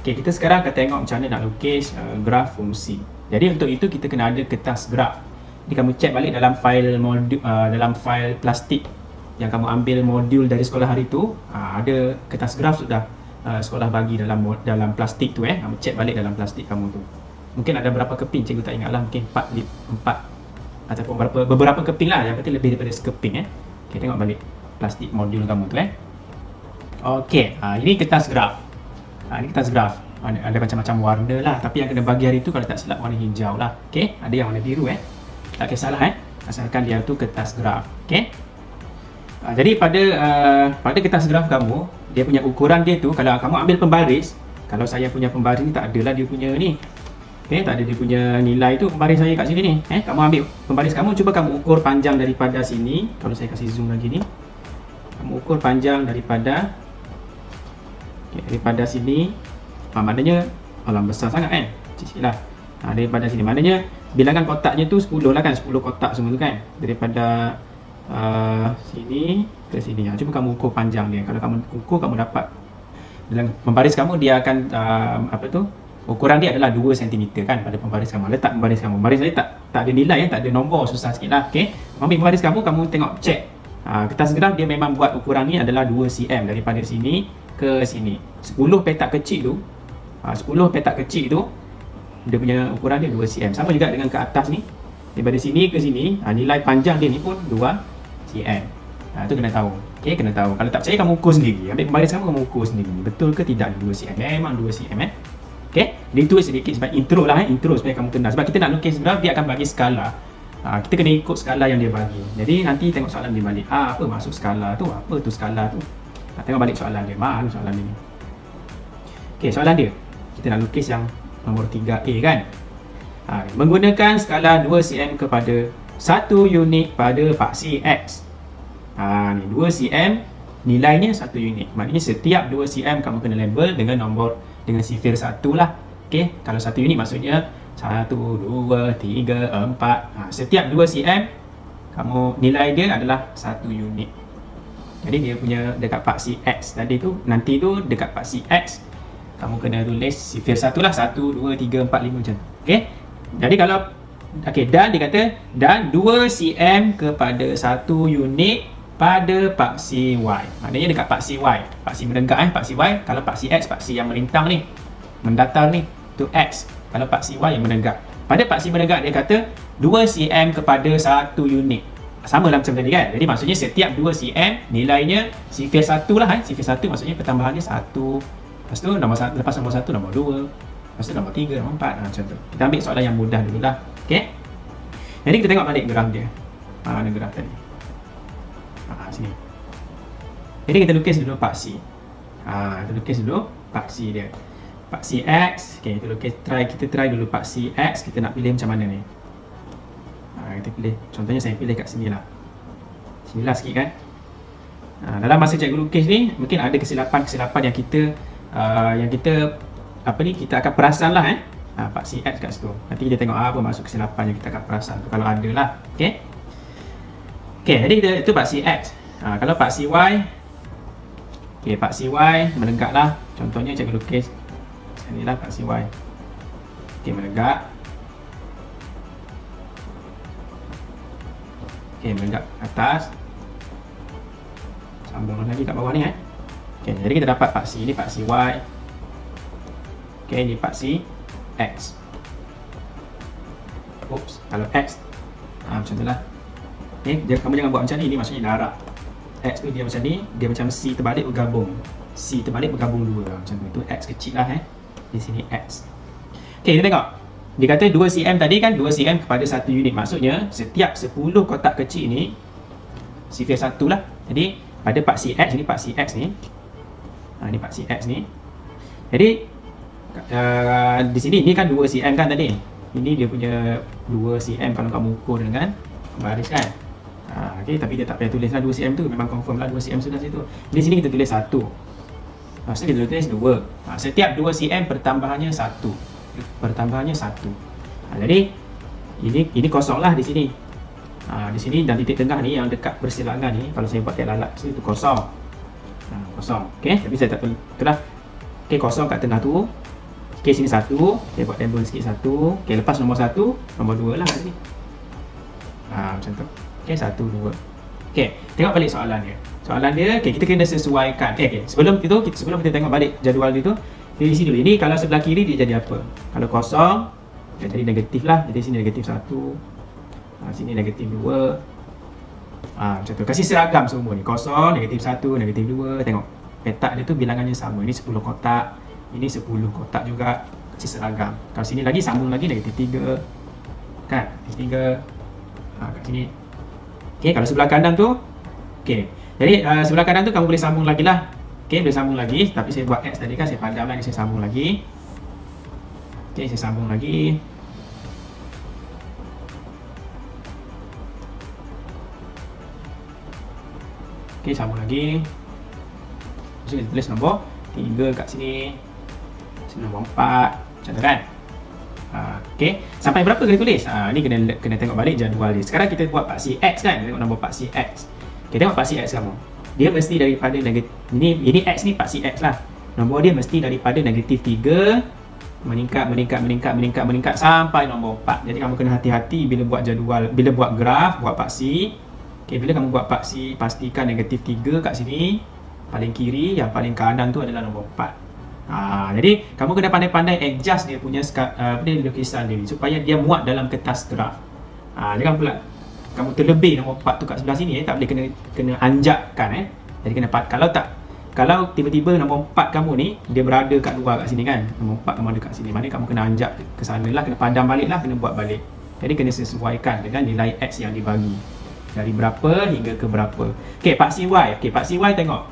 Okey, kita sekarang akan tengok macam mana nak lukis graf fungsi. Jadi untuk itu kita kena ada kertas graf. Jadi kamu cek balik dalam file plastik yang kamu ambil modul dari sekolah hari tu, ada kertas graf sudah sekolah bagi dalam plastik tu kamu cek balik dalam plastik kamu tu. Mungkin ada berapa keping, cikgu tak ingatlah, mungkin 4 ataupun beberapa keping lah, yang penting lebih daripada sekeping Okey, tengok balik plastik modul kamu tu Okey, ini kertas graf. Ini kertas graf. Ada macam-macam warna lah, tapi yang kena bagi hari tu kalau tak silap warna hijau lah. Okey, ada yang warna biru tak kisahlah asalkan dia tu kertas graf. Okey. Jadi pada kertas graf kamu, dia punya ukuran dia tu, kalau kamu ambil pembaris, kalau saya punya pembaris ni tak adalah dia punya ni. Okey, tak ada dia punya nilai tu pembaris saya kat sini ni. Kamu ambil pembaris kamu, cuba kamu ukur panjang daripada sini. Kalau saya kasih zoom lagi ni. Kamu ukur panjang daripada daripada sini. Maknanya alam besar sangat kan. Cik lah. Daripada sini maknanya bilangan kotaknya tu 10 lah kan. 10 kotak semua tu kan. Daripada sini ke sini. Cuba kamu ukur panjang dia. Kalau kamu ukur, kamu dapat dalam pembaris kamu dia akan ukuran dia adalah 2 cm kan pada pembaris kamu. Letak pembaris kamu. Pembaris tadi tak ada nilai tak ada nombor, susah sikit lah. Okey. Ambil pembaris kamu tengok check. Kertas graf dia memang buat ukuran ni adalah 2 cm daripada sini ke sini. 10 petak kecil tu 10 petak kecil tu dia punya ukuran dia 2 cm. Sama juga dengan ke atas ni. Daripada sini ke sini, nilai panjang dia ni pun 2 cm. Itu kena tahu. Okey, kena tahu. Kalau tak percaya kamu ukur sendiri. Ambil pembaris kamu ukur sendiri. Betul ke tidak 2 cm? Memang 2 cm Okey, ditulis sedikit sebab intro lah intro supaya kamu kenal. Sebab kita nak lukis graf dia akan bagi skala. Kita kena ikut skala yang dia bagi. Jadi nanti tengok soalan dia balik. Apa maksud skala tu? Apa tu skala tu? Tengok balik soalan dia. Mana soalan dia ni? Okey, soalan dia. Kita nak lukis yang nombor 3A kan. Menggunakan skala 2 cm kepada 1 unit pada paksi X. Ni 2 cm nilainya 1 unit. Maknanya setiap 2 cm kamu kena label dengan nombor dengan sifir 1 lah. Okey, kalau 1 unit maksudnya 1, 2, 3, 4. Setiap 2 cm kamu nilai dia adalah 1 unit. Jadi dia punya dekat paksi X tadi tu, nanti tu dekat paksi X kamu kena tulis sifir 1 lah. 1, 2, 3, 4, 5 macam tu. Okey. Jadi kalau dan dia kata dan 2 cm kepada 1 unit pada paksi Y. Maknanya dekat paksi Y, paksi menegak paksi Y. Kalau paksi X, paksi yang melintang ni, mendatar ni, tu X. Kalau paksi Y yang menegak. Pada paksi menegak dia kata 2 cm kepada 1 unit. Sama lah macam tadi kan. Jadi maksudnya setiap 2 cm nilainya sifir 1 lah Sifir 1 maksudnya pertambahannya 1. Lepas tu lepas nombor 1 nombor 2. Lepas tu nombor 3, nombor 4 macam tu. Kita ambil soalan yang mudah dulu lah. Okey. Jadi kita tengok balik graf dia. Mana graf tadi? Sini. Jadi kita lukis dulu paksi. Kita lukis dulu paksi dia. Paksi X. Okey, kita try dulu paksi X. Kita nak pilih macam mana ni? Kita pilih. Contohnya saya pilih kat sini lah. Sini lah sikit kan. Dalam masa cikgu lukis ni mungkin ada kesilapan yang kita kita akan perasan lah paksi X kat situ. Nanti kita tengok apa maksud kesilapan yang kita akan perasan tu kalau ada lah. Okey. Okey, jadi itu paksi X. Kalau paksi Y, okey, paksi Y menegak lah. Contohnya cikgu lukis inilah paksi Y. Okey, menegak. Okey, menegak atas. Sambung lagi kat bawah ni Okey, jadi kita dapat paksi ini paksi Y. Okey, ini paksi X. Oops, kalau X macam tu lah. Okay, kamu jangan buat macam ni. Ini maksudnya darab. X tu dia macam ni. Dia macam C terbalik bergabung. C terbalik bergabung 2 macam tu. Itu X kecil lah Di sini X. Okay, kita tengok. Dia kata 2 cm tadi kan 2 cm kepada 1 unit. Maksudnya setiap 10 kotak kecil ni sifir 1 lah. Jadi pada paksi X, ini paksi X ni. Ini paksi X ni. Jadi di sini ni kan 2 cm kan tadi. Ini dia punya 2 cm kalau kamu ukur dengan baris kan. Okay, tapi dia tak payah tulis lah 2 cm tu. Memang confirm lah 2 cm sudah situ. Di sini kita tulis 1. Lepas tu kita tulis 2. Setiap 2 cm pertambahannya 1. Pertambahannya 1. Jadi ini kosong lah di sini. Di sini dan titik tengah ni yang dekat persilangan ni, kalau saya buat tiap lalat situ kosong. Kosong. Okay, tapi saya tak tulis. Itulah. Okay, kosong kat tengah tu. Okay, sini 1. Saya buat label sikit 1. Okay, lepas nombor 1, nombor 2 lah kat sini. Macam tu. Okay, 1, 2. Okay, tengok balik soalan dia. Soalan dia, okay, kita kena sesuaikan. Okay, sebelum kita tengok balik jadual dia tu, di sini dulu. Ini kalau sebelah kiri dia jadi apa? Kalau kosong, dia jadi negatif lah. Jadi sini negatif 1. Sini negatif 2. Macam tu. Kasih seragam semua ni. Kosong, negatif 1, negatif 2. Tengok. Petak dia tu bilangannya sama. Ini 10 kotak. Ini 10 kotak juga. Kasih seragam. Kalau sini lagi, sambung lagi negatif 3. Kan? Negatif 3. Kat sini. Okay, kalau sebelah kanan tu, okay. Jadi sebelah kanan tu kamu boleh sambung lagi lah. Okay, boleh sambung lagi. Tapi saya buat X tadi kan, saya padam lah. Ini saya sambung lagi. Okay, saya sambung lagi. Okey, sama lagi. So, kita tulis nombor 3 kat sini. Sini nombor 4. Macam tu kan? Okey, sampai berapa kena tulis? Ni kena tengok balik jadual dia. Sekarang kita buat paksi X kan? Tengok nombor paksi X. Kita tengok paksi X kamu. Dia mesti daripada negatif, ini X ni paksi X lah. Nombor dia mesti daripada negatif 3 meningkat sampai nombor 4. Jadi kamu kena hati-hati bila buat jadual, bila buat graf, buat paksi. Okey, bila kamu buat paksi, pastikan negatif 3 kat sini paling kiri, yang paling kanan tu adalah nombor 4. Jadi kamu kena pandai-pandai adjust dia punya lukisan dia supaya dia muat dalam kertas graf. Jangan pula kamu terlebih nombor 4 tu kat sebelah sini, tak boleh kena anjakkan. Jadi kena kalau tiba-tiba nombor 4 kamu ni dia berada kat luar kat sini kan, nombor 4 kamu ada kat sini, maknanya kamu kena anjak ke sana lah, kena padam balik lah, kena buat balik. Jadi kena sesuaikan dengan nilai X yang dibagi dari berapa hingga ke berapa. Okey, paksi Y. Okey, paksi Y tengok.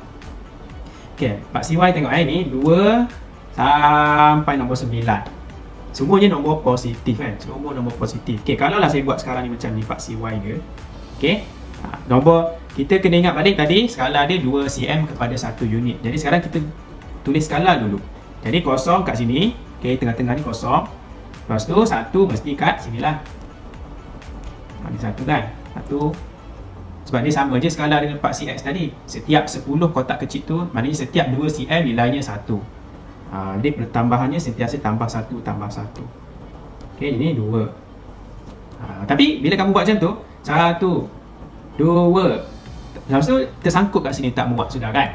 Okey, paksi Y tengok ni 2 sampai nombor 9. Semuanya nombor positif kan? Semua nombor positif. Okey, kalau lah saya buat sekarang ni macam ni paksi Y dia. Okey. Nombor kita kena ingat balik tadi skala dia 2 cm kepada 1 unit. Jadi sekarang kita tulis skala dulu. Jadi kosong kat sini. Okey, tengah-tengah ni kosong. Lepas tu 1 mesti kat sinilah. Ni 1 kan? 1. Sebab dia sama je skala dengan paksi X tadi. Setiap 10 kotak kecil tu, maknanya setiap 2 cm nilainya 1. Jadi pertambahannya sentiasa tambah 1 tambah 1. Okey, ini 2. Tapi bila kamu buat macam tu, 1, 2. Lepas tu tersangkut kat sini, tak muat sudah kan?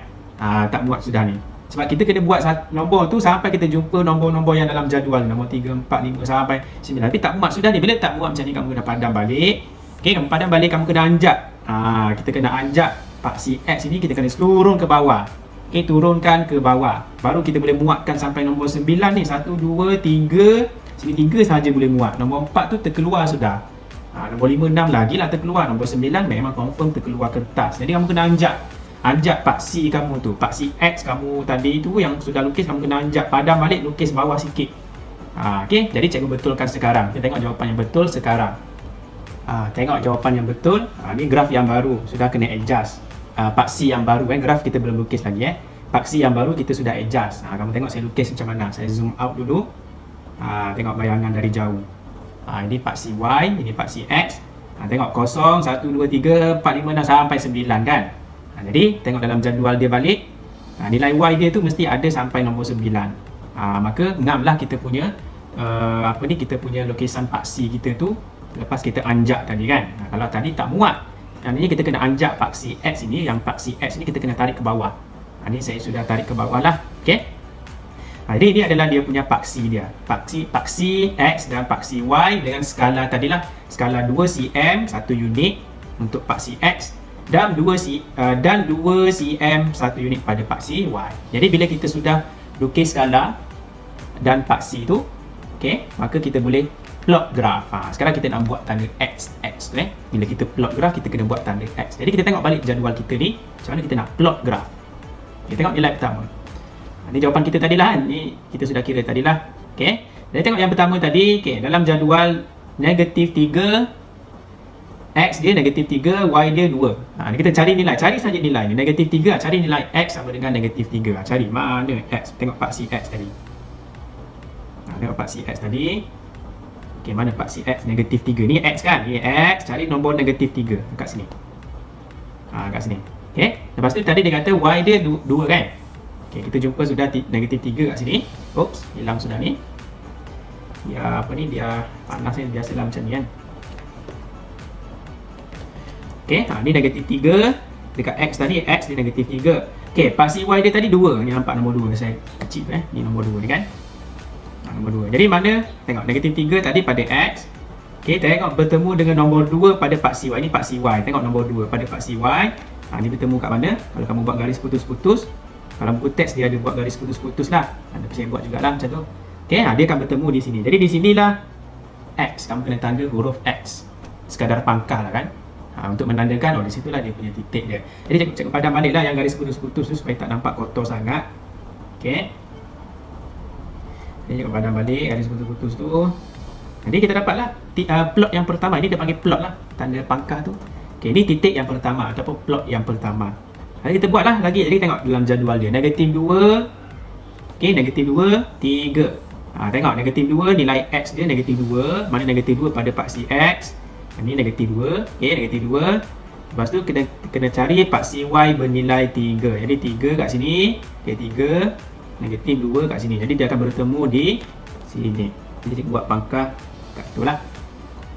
Tak muat sudah ni. Sebab kita kena buat nombor tu sampai kita jumpa nombor-nombor yang dalam jadual, nombor 3, 4, 5 sampai 9. Tapi tak muat sudah ni. Bila tak muat macam ni, kamu kena padam balik. Okey, kamu padam balik, kamu kena anjak. Kita kena anjak paksi X ini, kita kena turun ke bawah. Okey, turunkan ke bawah. Baru kita boleh muatkan sampai nombor 9 ni. 1, 2, 3. Sini 3 sahaja boleh muat. Nombor 4 tu terkeluar sudah. Nombor 5, 6 lagi lah terkeluar. Nombor 9 memang confirm terkeluar kertas. Jadi kamu kena anjak paksi kamu tu. Paksi X kamu tadi tu yang sudah lukis, kamu kena anjak. Padam balik, lukis bawah sikit. Okey, jadi cikgu betulkan sekarang. Kita tengok jawapan yang betul sekarang. Tengok jawapan yang betul. Ni graf yang baru, sudah kena adjust. Paksi yang baru graf kita belum lukis lagi paksi yang baru kita sudah adjust. Kamu tengok saya lukis macam mana. Saya zoom out dulu. Tengok bayangan dari jauh. Ini paksi Y, ini paksi X. Tengok 0, 1, 2, 3, 4, 5, 6 sampai 9 kan. Jadi tengok dalam jadual dia balik. Nilai Y dia tu mesti ada sampai nombor 9. Maka ngamlah kita punya kita punya lukisan paksi kita tu lepas kita anjak tadi kan. Kalau tadi tak muat, maknanya kita kena anjak paksi X ini. Yang paksi X ni kita kena tarik ke bawah. Ini saya sudah tarik ke bawah lah. Okey. Jadi ini adalah dia punya paksi dia. Paksi X dan paksi Y dengan skala tadilah. Skala 2 cm 1 unit untuk paksi X dan 2 cm 1 unit pada paksi Y. Jadi bila kita sudah lukis skala dan paksi tu, okey, maka kita boleh plot graf. Sekarang kita nak buat tanda X. Bila kita plot graf, kita kena buat tanda X. Jadi kita tengok balik jadual kita ni, macam mana kita nak plot graf. Kita tengok nilai pertama. Ini jawapan kita tadilah. Ni kita sudah kira tadilah. Okey. Jadi tengok yang pertama tadi. Okey, dalam jadual negatif 3, X dia negatif 3, Y dia 2. Ni kita cari nilai. Cari saja nilai ni. Negatif 3, cari nilai X sama dengan negatif 3. Cari mana X. Tengok paksi X tadi. Tengok paksi X tadi. Okey, mana paksi X negatif 3? Ni X kan? Ni X. Cari nombor negatif 3 dekat sini. Kat sini. Okey. Lepas tu tadi dia kata Y dia 2 kan? Okey, kita jumpa sudah negatif 3 kat sini. Oops, hilang sudah ni. Dia dia panas ni, biasalah macam ni kan. Okey, ni negatif 3 dekat X tadi. X dia negatif 3. Okey, paksi Y dia tadi 2. Ni nampak nombor 2 saya kecil ni nombor 2 ni kan. Nombor 2. Jadi mana? Tengok negatif 3 tadi pada X. Okey, tengok bertemu dengan nombor 2 pada paksi Y. Ini paksi Y. Tengok nombor 2 pada paksi Y. Ni bertemu kat mana? Kalau kamu buat garis putus-putus, kalau buku teks dia ada buat garis putus-putus lah. Tapi saya buat jugalah macam tu. Okey, dia akan bertemu di sini. Jadi di sinilah X. Kamu kena tanda huruf X. Sekadar pangkah lah kan. Untuk menandakan, di situlah dia punya titik dia. Jadi cikgu padam balik lah yang garis putus-putus tu supaya tak nampak kotor sangat. Okey. Jadi cikgu padam balik garis putus-putus tu. Jadi kita dapatlah plot yang pertama. Ini dia panggil plot lah. Tanda pangkah tu. Okey, ini titik yang pertama ataupun plot yang pertama. Jadi kita buatlah lagi. Jadi tengok dalam jadual dia. Negatif 2. Okey, negatif 2, 3. Tengok negatif 2 nilai X dia negatif 2. Mana negatif 2 pada paksi X. Ini negatif 2. Okey, negatif 2. Lepas tu kita kena cari paksi Y bernilai 3. Jadi 3 kat sini. Okey, 3. Negatif 2 kat sini. Jadi dia akan bertemu di sini. Jadi kita buat pangkah kat tu lah.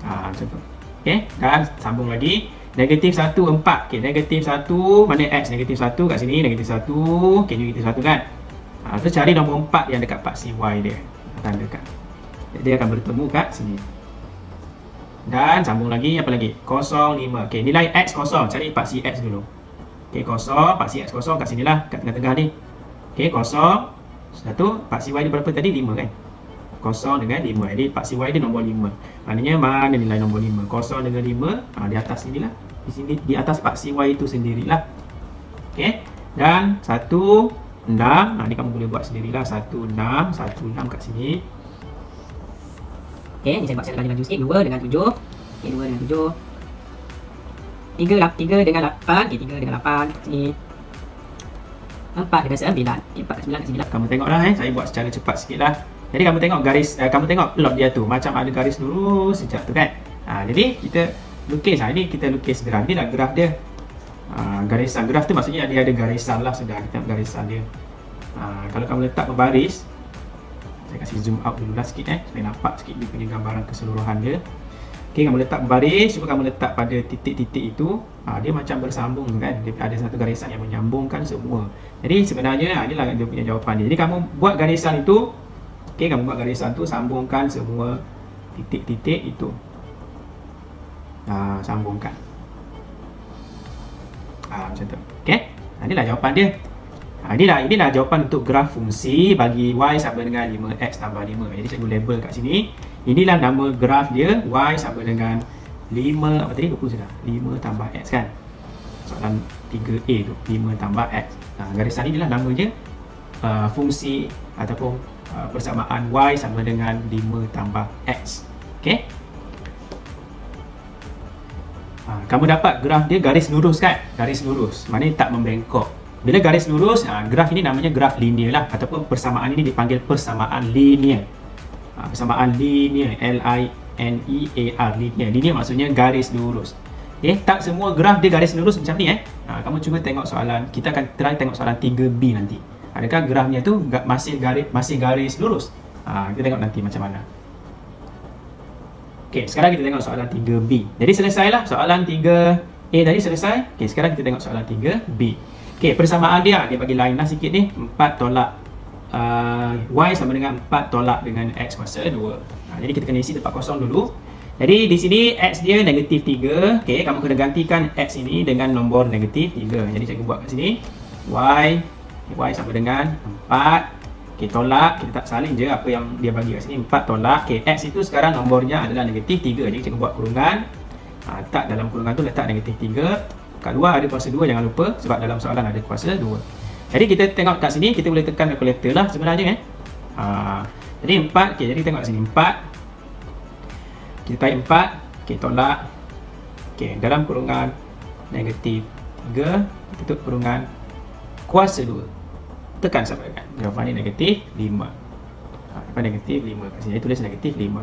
Macam tu. Okey, dan sambung lagi. Negatif 1, 4. Okey, negatif 1, mana X? Negatif 1 kat sini, negatif 1. Okey, negatif 1 kan? Terus cari nombor 4 yang dekat paksi Y dia. Tandakan. Dia akan bertemu kat sini. Dan sambung lagi, apa lagi? 0, 5. Okey, nilai X 0. Cari paksi X dulu. Okey, 0, paksi X 0 kat sini lah, kat tengah-tengah ni. Okey, 0. 1, paksi Y dia berapa tadi? 5 kan? 0 dengan 5. Jadi paksi Y dia nombor 5. Maknanya mana nilai nombor 5? 0 dengan 5 di atas sini lah. Di sini di atas paksi Y itu sendirilah. Okey. Dan 1 6. Ni kamu boleh buat sendirilah. 1 6 kat sini. Okey, ni saya buat secara laju sikit. 2 dengan 7. Okey, 2 dengan 7. 3 dengan 8. Okey, 3 dengan 8 kat sini. 4 dengan 9. Okey, 4 dengan 9 kat sini lah. Kamu tengoklah saya buat secara cepat sikitlah. Jadi kamu tengok garis, kamu tengok plot dia tu macam ada garis lurus sejak tu kan. Jadi kita lukis. Ini kita lukis graf. Ini dah graf dia. Garisan graf tu maksudnya dia ada garisan lah. Sudah kita tengok garisan dia. Kalau kamu letak berbaris, saya kasih zoom out dulu lah sikit supaya nampak sikit dia punya gambaran keseluruhan dia. Okey, kamu letak berbaris, cuba kamu letak pada titik-titik itu, dia macam bersambung kan. Dia ada satu garisan yang menyambungkan semua. Jadi sebenarnya inilah dia punya jawapan dia. Jadi kamu buat garisan itu. Okey, kamu buat garisan tu, sambungkan semua titik-titik itu. Sambungkan. Macam tu. Okey. Inilah jawapan dia. Inilah jawapan untuk graf fungsi bagi Y sama dengan 5X tambah 5. Jadi cikgu label kat sini. Inilah nama graf dia. Y sama dengan 5, apa tadi? Lupa sudah. 5 tambah X kan. Soalan 3A tu. 5 tambah X. Garisan inilah namanya fungsi ataupun persamaan Y sama dengan 5 tambah X. Okey. Kamu dapat graf dia garis lurus kan? Garis lurus. Maknanya tak membengkok. Bila garis lurus, graf ini namanya graf linear lah. Ataupun persamaan ini dipanggil persamaan linear. Persamaan linear. L-I-N-E-A-R. Linear. Linear maksudnya garis lurus. Okay? Tak semua graf dia garis lurus macam ni. Kamu cuba tengok soalan. Kita akan try tengok soalan 3B nanti. Adakah grafnya tu masih garis lurus? Kita tengok nanti macam mana. Okey, sekarang kita tengok soalan 3B. Jadi selesailah soalan 3A tadi selesai. Okey, sekarang kita tengok soalan 3B. Okey, persamaan dia bagi lain lah sikit ni. 4 tolak Y sama dengan 4 tolak dengan X kuasa 2. Jadi kita kena isi tempat kosong dulu. Jadi di sini X dia negatif 3. Okey, kamu kena gantikan X ini dengan nombor negatif 3. Jadi cikgu buat kat sini. Y sama dengan 4. Okey, tolak, kita tak salin je apa yang dia bagi kat sini. 4 tolak. Okey, X itu sekarang nombornya adalah negatif 3. Jadi cikgu buat kurungan. Letak dalam kurungan tu letak negatif 3. Kat luar ada kuasa 2, jangan lupa. Sebab dalam soalan ada kuasa 2. Jadi kita tengok kat sini, kita boleh tekan kalkulator lah sebenarnya Jadi 4, okey, jadi tengok kat sini 4. Kita type 4. Okey, tolak. Okey, dalam kurungan negatif 3, tutup kurungan kuasa 2. Tekan sampai kan. Jawapan ni negatif 5. Jawapan negatif 5. Kat sini tulis negatif 5.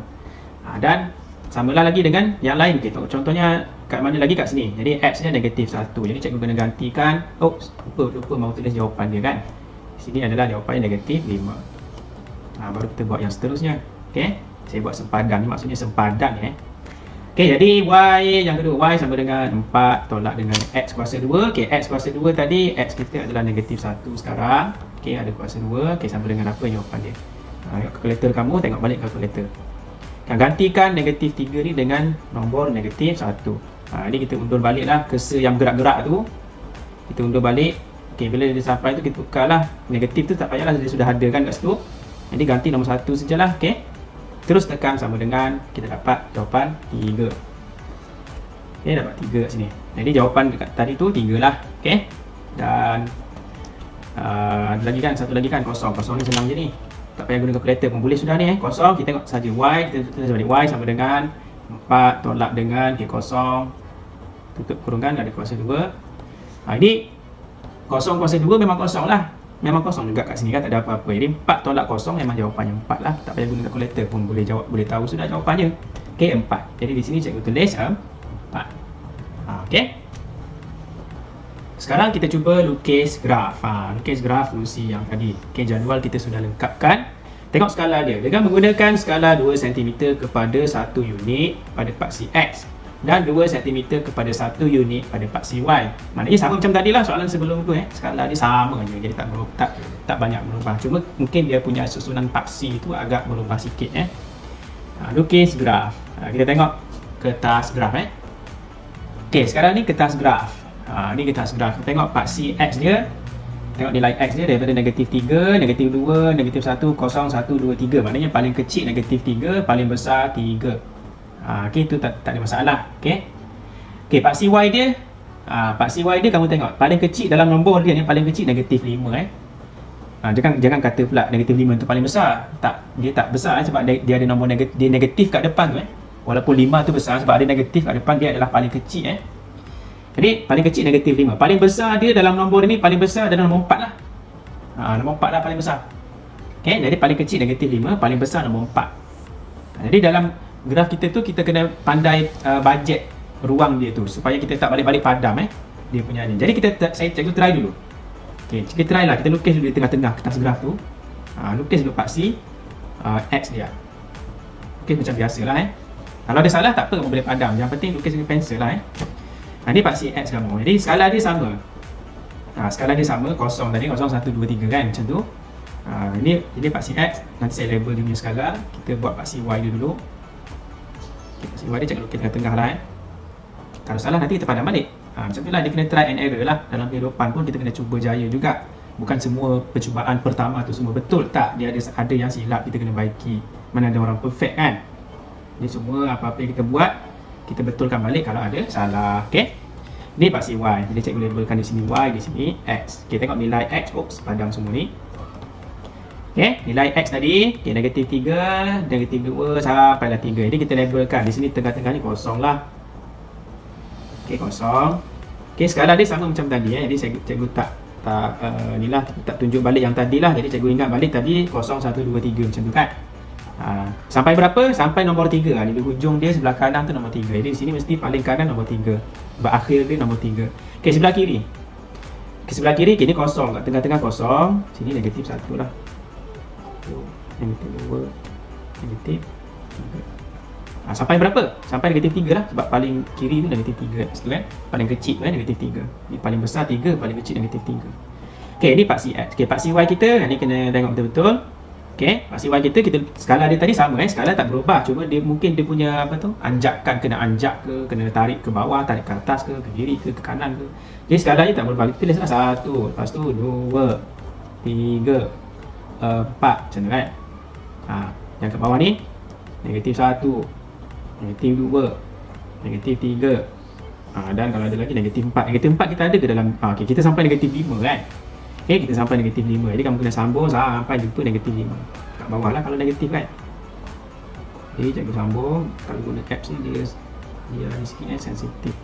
Dan samalah lagi dengan yang lain. Okay, contohnya kat mana lagi kat sini. Jadi X nya negatif 1. Jadi cikgu kena gantikan. Lupa mau tulis jawapan dia kan. Di sini adalah jawapannya negatif 5. Baru kita buat yang seterusnya. Okay. Saya buat sempadan. Ni maksudnya sempadan Okey, jadi Y yang kedua, Y sama dengan 4 tolak dengan X kuasa 2. Okey, X kuasa 2 tadi, X kita adalah negatif 1 sekarang. Okey, ada kuasa 2. Okey, sama dengan apa jawapan dia? Kalkulator kamu, tengok balik kalkulator. Gantikan negatif 3 ni dengan nombor negatif 1. Ini kita undur balik lah cursor yang gerak-gerak tu. Kita undur balik. Okey, bila dia sampai tu kita tukarlah. Negatif tu tak payahlah, dia sudah ada kan kat situ. Jadi ganti nombor 1 sajalah. Okey. Terus tekan sama dengan kita dapat jawapan 3. Okey, dapat 3 kat sini. Jadi jawapan dekat tadi tu 3 lah. Okey. Dan ada lagi kan, satu lagi kan kosong. Kosong ni senang je ni. Tak payah guna kalkulator pun boleh sudah ni Kosong, kita tengok saja Y, kita tulis balik Y sama dengan 4 tolak dengan kosong. Tutup kurungan ada kuasa 2. Ini kosong kuasa 2 memang kosong lah. Memang kosong juga kat sini kan, tak ada apa-apa. Jadi 4 tolak kosong memang jawapannya 4 lah. Tak payah guna kalkulator pun boleh jawab, boleh tahu sudah jawapannya. Okey, 4. Jadi di sini cikgu tulis 4. Okey. Sekarang kita cuba lukis graf. Lukis graf fungsi yang tadi. Okey, jadual kita sudah lengkapkan. Tengok skala dia. Dengan menggunakan skala 2 cm kepada 1 unit pada paksi X dan 2 cm kepada 1 unit pada paksi Y. Maknanya sama macam tadilah soalan sebelum tu. Skala dia sama je. Jadi tak banyak berubah. Cuma mungkin dia punya susunan paksi tu agak berubah sikit. Lukis graf. Kita tengok kertas graf. Okey, sekarang ni kertas graf. Ni kertas graf. Tengok paksi X dia. Tengok nilai X dia daripada negatif 3, negatif 2, negatif 1, 0, 1, 2, 3. Maknanya paling kecil negatif 3, paling besar 3. Okey, itu tak ada masalah. Okey. Okey, paksi Y dia. Paksi Y dia kamu tengok. Paling kecil dalam nombor dia ni paling kecil negatif 5. Jangan kata pula negatif 5 tu paling besar. Dia tak besar sebab dia ada nombor negatif kat depan tu. Walaupun 5 tu besar sebab ada negatif kat depan, dia adalah paling kecil. Jadi paling kecil negatif 5. Paling besar dia dalam nombor ni, paling besar dalam nombor 4 lah. Nombor 4 lah paling besar. Okey, jadi paling kecil negatif 5, paling besar nombor 4. Jadi dalam graf kita tu kita kena pandai bajet ruang dia tu supaya kita tak balik-balik padam dia punya ni. Jadi cikgu try dulu. Okey, kita try lah, kita lukis dulu di tengah-tengah kertas graf tu. Lukis dulu paksi X dia. Lukis macam biasalah. Kalau ada salah tak apa, boleh padam. Yang penting lukis dengan pensel lah. Ni paksi X kamu. Jadi skala dia sama. Skala dia sama, kosong tadi, 0, 1, 2, 3 kan, macam tu. Ini paksi X. Nanti saya label dia punya skala. Kita buat paksi Y dia dulu. Paksi Y dia cakap lukis tengah-tengah lah. Kalau salah nanti kita padam balik. Macam tu lah, dia kena try and error lah. Dalam kehidupan pun kita kena cuba jaya juga. Bukan semua percubaan pertama tu semua betul. Tak, dia ada yang silap, kita kena baiki. Mana ada orang perfect kan. Jadi semua apa-apa yang kita buat, kita betulkan balik kalau ada salah. Okey. Ni paksi Y. Jadi cikgu labelkan di sini Y, di sini X. Okey, tengok nilai X. Oops, padam semua ni. Okey, nilai X tadi, okey, negatif 3, negatif 2 sampailah 3. Jadi kita labelkan di sini tengah-tengah ni kosong lah. Okey, kosong. Okey, skala dia sama macam tadi Jadi cikgu inilah tak tunjuk balik yang tadilah. Jadi cikgu ingat balik tadi 0, 1, 2, 3 macam tu kan. Sampai berapa? Sampai nombor 3 lah. Di hujung dia sebelah kanan tu nombor 3. Jadi di sini mesti paling kanan nombor 3. Berakhir dia nombor 3. Okey, sebelah kiri. Okey, sebelah kiri ni kosong. Kat tengah-tengah kosong. Sini negatif 1 lah. Negatif 2, negatif 3. Sampai berapa? Sampai negatif 3 lah. Sebab paling kiri tu negatif 3 kan? Paling kecil tu negatif 3. Ni paling besar 3, paling kecil negatif 3. Okey, ni paksi X. Okey, paksi Y kita ni kena tengok betul-betul. Okey, paksi Y kita skala dia tadi sama skala tak berubah. Cuma dia mungkin dia punya anjakan, kena anjak ke, kena tarik ke bawah, tarik ke atas ke kiri ke kanan ke. Jadi skala dia tak berubah. Kita tulislah 1, lepas tu 2, 3, 4 macam tu kan. Yang kat bawah ni negatif 1, negatif 2, negatif 3. Dan kalau ada lagi negatif 4. Negatif 4 kita ada ke dalam okey, kita sampai negatif 5 kan. Okey, kita sampai negatif 5. Jadi kamu kena sambung sampai jumpa negatif 5. Kat bawah lah kalau negatif kan. Jadi cikgu sambung. Kalau guna apps ni dia ni sikit sensitif.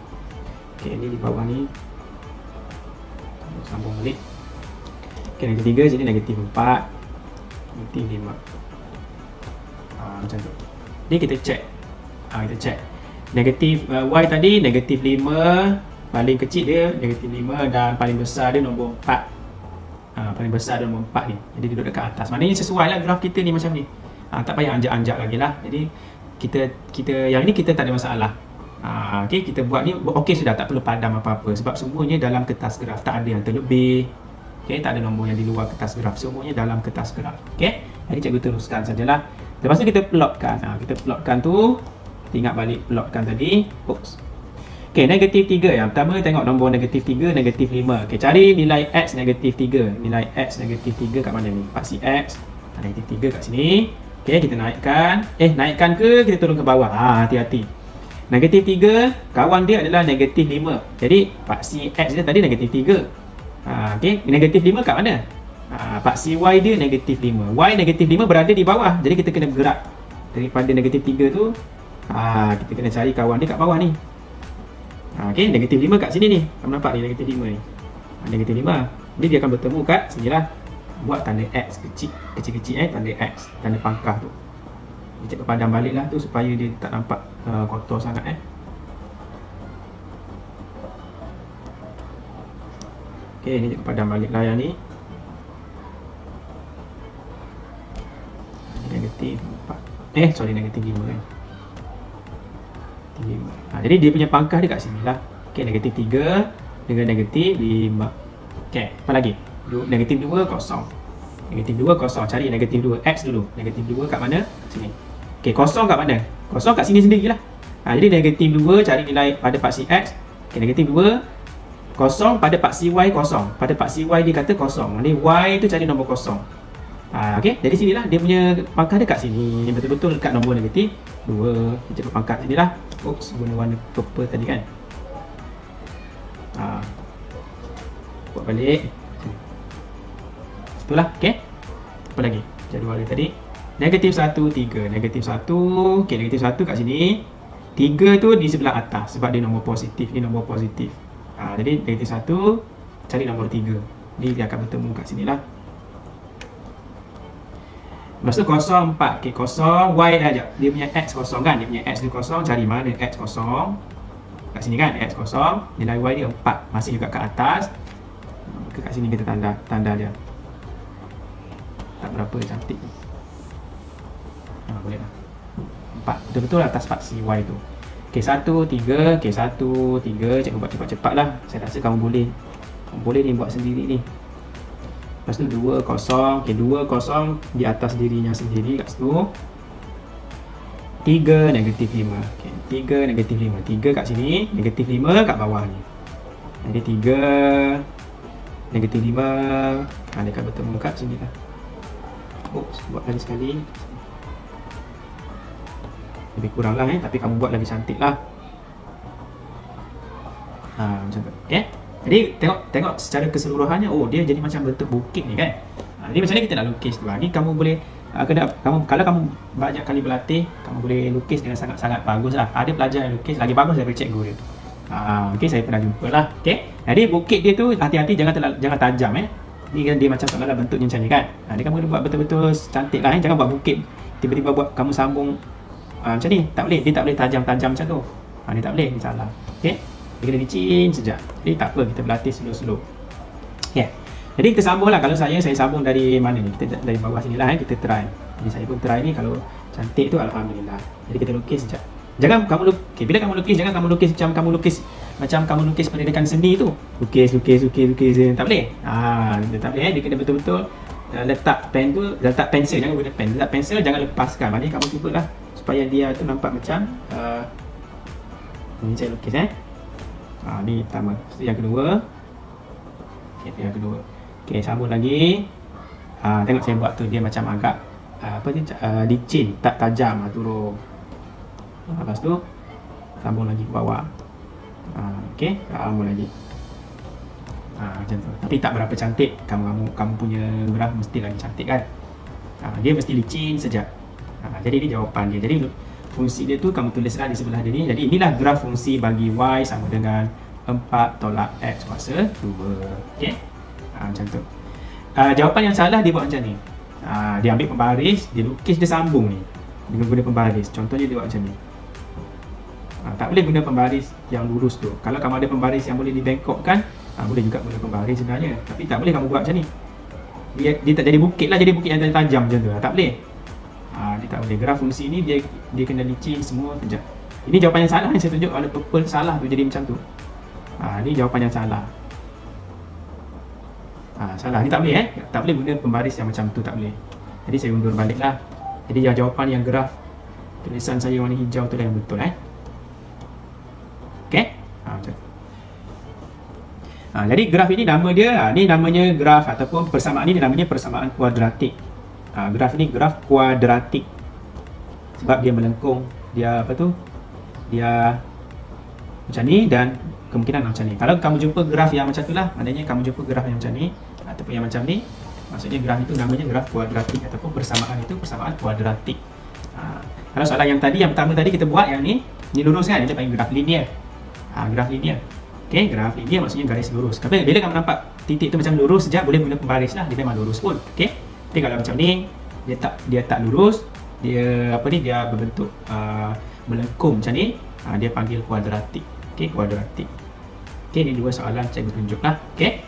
Okey, ni di bawah ni sambung balik. Okey, negatif 3 sini negatif 4, negatif 5. Macam tu. Ni kita check. Kita check. Negatif Y tadi negatif 5, paling kecil dia negatif 5 dan paling besar dia nombor 4. Paling besar dia nombor 4 ni. Jadi duduk dekat atas. Maknanya sesuai lah graf kita ni macam ni. Tak payah anjak-anjak lagi lah. Jadi kita yang ni kita tak ada masalah. Okey, kita buat ni okey sudah, tak perlu padam apa-apa sebab semuanya dalam kertas graf, tak ada yang terlebih. Okey, tak ada nombor yang di luar kertas graf, semuanya dalam kertas graf. Okey, jadi cikgu teruskan sajalah. Lepas tu kita plotkan. Kita plotkan tu, kita ingat balik plotkan tadi. Oops. Okey, negatif 3 yang pertama tengok nombor negatif 3, negatif 5. Okey, cari nilai X negatif 3. Nilai X negatif 3 kat mana ni? Paksi X negatif 3 kat sini. Okey, kita naikkan. Naikkan ke kita turun ke bawah? Hati-hati. Negatif 3, kawan dia adalah negatif 5. Jadi paksi X dia tadi negatif 3. Okey, negatif 5 kat mana? Paksi Y dia negatif 5. Y negatif 5 berada di bawah. Jadi kita kena bergerak daripada negatif 3 tu. Kita kena cari kawan dia kat bawah ni. Okey, negatif 5 kat sini ni. Kamu nampak ni negatif 5 ni. negatif 5. Jadi dia akan bertemu kat sini lah. Buat tanda X kecil-kecil tanda X, tanda pangkah tu. Dia cikgu padam balik lah tu supaya dia tak nampak kotor sangat Okey, ni cikgu padam balik lah yang ni. Negatif 4. Negatif 5 kan. Negatif 5. Jadi dia punya pangkah dia kat sini lah. Okey, negatif 3 dengan negatif 5. Okey, apa lagi? Negatif 2 kosong. Negatif 2 kosong. Cari negatif 2 X dulu. Negatif 2 kat mana? Sini. Okey, kosong kat mana? Kosong kat sini sendirilah. Jadi negatif 2 cari nilai pada paksi X. Okey, negatif 2 kosong pada paksi Y kosong. Pada paksi Y dia kata kosong. Jadi Y tu cari nombor kosong. Okey, jadi sinilah dia punya pangkah dekat sini. Betul-betul dekat nombor negatif 2. Kita cuba pangkat sinilah. Oops, guna warna purple tadi kan. Buat balik. Itulah, okey. Apa lagi? Jadual dia tadi. Negatif 1, 3. Negatif 1. Okey, negatif 1 kat sini. 3 tu di sebelah atas sebab dia nombor positif. Ini nombor positif. Jadi negatif 1 cari nombor 3. Jadi dia akan bertemu kat sini lah. Lepas tu 0, 4. Okey, 0, Y dah ajak. Dia punya X kosong kan? Dia punya X dia kosong. Cari mana X kosong? Kat sini kan? X kosong. Nilai Y dia 4. Masih juga kat atas. Kat sini kita tanda dia. Tak berapa cantik. Boleh lah. 4. Betul-betul atas paksi Y tu. Okey, 1, 3. Okey, 1, 3. Cikgu buat cepat-cepat lah. Saya rasa kamu boleh ni buat sendiri ni. Lepas tu 2, 0. Okey, 2, 0 di atas dirinya sendiri kat situ. 3, negatif 5. Okey, 3, negatif 5. 3 kat sini, negatif 5 kat bawah ni. Jadi 3, negatif 5. Dia akan bertemu kat sini lah. Oops, buat lagi sekali. Lebih kurang lah tapi kamu buat lagi cantik lah. Macam tu. Okay. Jadi tengok secara keseluruhannya, dia jadi macam bentuk bukit ni kan. Jadi macam ni kita nak lukis tu. Ni kamu boleh kalau kamu banyak kali berlatih, kamu boleh lukis dengan sangat-sangat bagus lah. Ada pelajar yang lukis lagi bagus daripada cikgu dia. Okay, saya pernah jumpa lah. Okay. Jadi bukit dia tu hati-hati jangan tajam Ni kan dia macam seolah-olah bentuknya macam ni kan. Dia kamu kena buat betul-betul cantik lah Jangan buat bukit tiba-tiba buat kamu sambung macam ni. Tak boleh, dia tak boleh tajam-tajam macam tu. Dia tak boleh, ni salah. Okay. Dia kena licin sekejap. Jadi tak apa, kita berlatih slow-slow. Okay. Jadi kita sambung lah. Kalau saya sambung dari mana ni? Kita dari bawah sini lah kita try. Jadi saya pun try ni. Kalau cantik tu Alhamdulillah. Jadi kita lukis sekejap. Jangan kamu lukis, bila kamu lukis, jangan kamu lukis macam kamu lukis pendidikan seni tu. Lukis. Tak boleh. Dia tak boleh. Dia kena betul-betul letak pen tu, letak pensel. Jangan guna pen. Letak pensel, jangan lepaskan. Maksudnya kamu cubalah supaya dia tu nampak macam ni saya lukis ni pertama. Yang kedua. Okay, yang kedua. Okey, sambung lagi. Tengok saya buat tu dia macam agak licin, tak tajam turun. Lepas tu sambung lagi ke bawah. Okey, sambung lagi. Macam tu. Tapi tak berapa cantik. Kamu punya graf mesti lagi cantik kan. Dia mesti licin sekejap. Jadi ini jawapan dia. Jadi fungsi dia tu kamu tulislah di sebelah dia ni. Jadi inilah graf fungsi bagi Y sama dengan 4 tolak X kuasa 2. Okey. Macam tu. Jawapan yang salah dia buat macam ni. Dia ambil pembaris, dia lukis, dia sambung ni dengan guna pembaris. Contohnya dia buat macam ni. Tak boleh guna pembaris yang lurus tu. Kalau kamu ada pembaris yang boleh dibengkokkan, boleh juga guna pembaris sebenarnya. Tapi tak boleh kamu buat macam ni. Dia tak jadi bukit lah, jadi bukit yang tajam macam tu. Tak boleh. Dia tak boleh. Graf fungsi ni dia kena licin semua sekejap. Ini jawapan yang salah yang saya tunjuk warna purple salah tu jadi macam tu. Ni jawapan yang salah. Salah. Ni tak boleh tak boleh guna pembaris yang macam tu, tak boleh. Jadi saya undur balik lah. Jadi jawapan yang graf tulisan saya warna hijau tu lah yang betul Okey. Macam tu. Jadi graf ini nama dia, ni namanya graf ataupun persamaan ini namanya persamaan kuadratik. Graf ini graf kuadratik. Sebab dia melengkung, dia dia macam ni dan kemungkinan macam ni. Kalau kamu jumpa graf yang macam itulah, maknanya kamu jumpa graf yang macam ni ataupun yang macam ni, maksudnya graf itu namanya graf kuadratik ataupun persamaan itu persamaan kuadratik. Kalau soalan yang pertama tadi kita buat yang ni lurus kan, dia panggil graf linear. Graf linear. Okey, graf linear maksudnya garis lurus. Tapi bila kamu nampak titik tu macam lurus sekejap, boleh guna pembaris lah, dia memang lurus pun. Okey. Tapi kalau macam ni dia tak lurus, dia dia berbentuk melengkung macam ni, dia panggil kuadratik. Okey, kuadratik. Okey, ni dua soalan cikgu tunjuklah. Okey.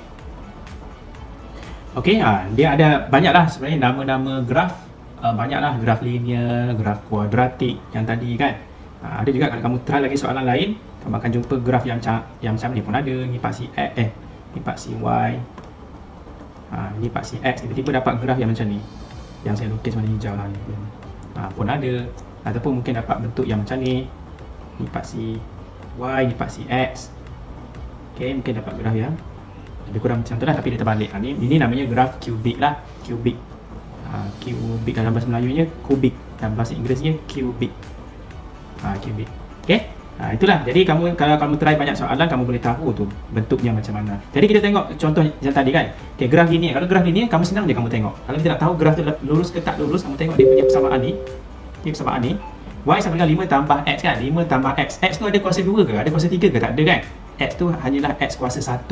Okey, dia ada banyaklah sebenarnya nama-nama graf. Banyaklah graf linear, graf kuadratik yang tadi kan. Ada juga kalau kamu try lagi soalan lain, kamu akan jumpa graf yang macam ni pun ada. Ni paksi X, ni paksi Y, ni paksi X. Tiba-tiba dapat graf yang macam ni, yang saya lukis warna hijau lah ni. Pun ada. Ataupun mungkin dapat bentuk yang macam ni. Ni paksi Y, ni paksi X. Okay, mungkin dapat graf yang lebih kurang macam tu lah, tapi dia terbalik. Ini namanya graf kubik lah. Kubik. Kubik dalam bahasa Melayunya kubik, dalam bahasa Inggerisnya kubik. Kubik. Okay. Itulah. Jadi kalau kamu try banyak soalan, kamu boleh tahu tu bentuknya macam mana. Jadi kita tengok contoh yang tadi kan. Okay, graf linear. Kalau graf linear, kamu senang je kamu tengok. Kalau kita nak tahu graf tu lurus ke tak lurus, kamu tengok dia punya persamaan ni. Ini persamaan ni. Y sama dengan 5 tambah X kan. 5 tambah X. X tu ada kuasa 2 ke? Ada kuasa 3 ke? Tak ada kan. X tu hanyalah X kuasa 1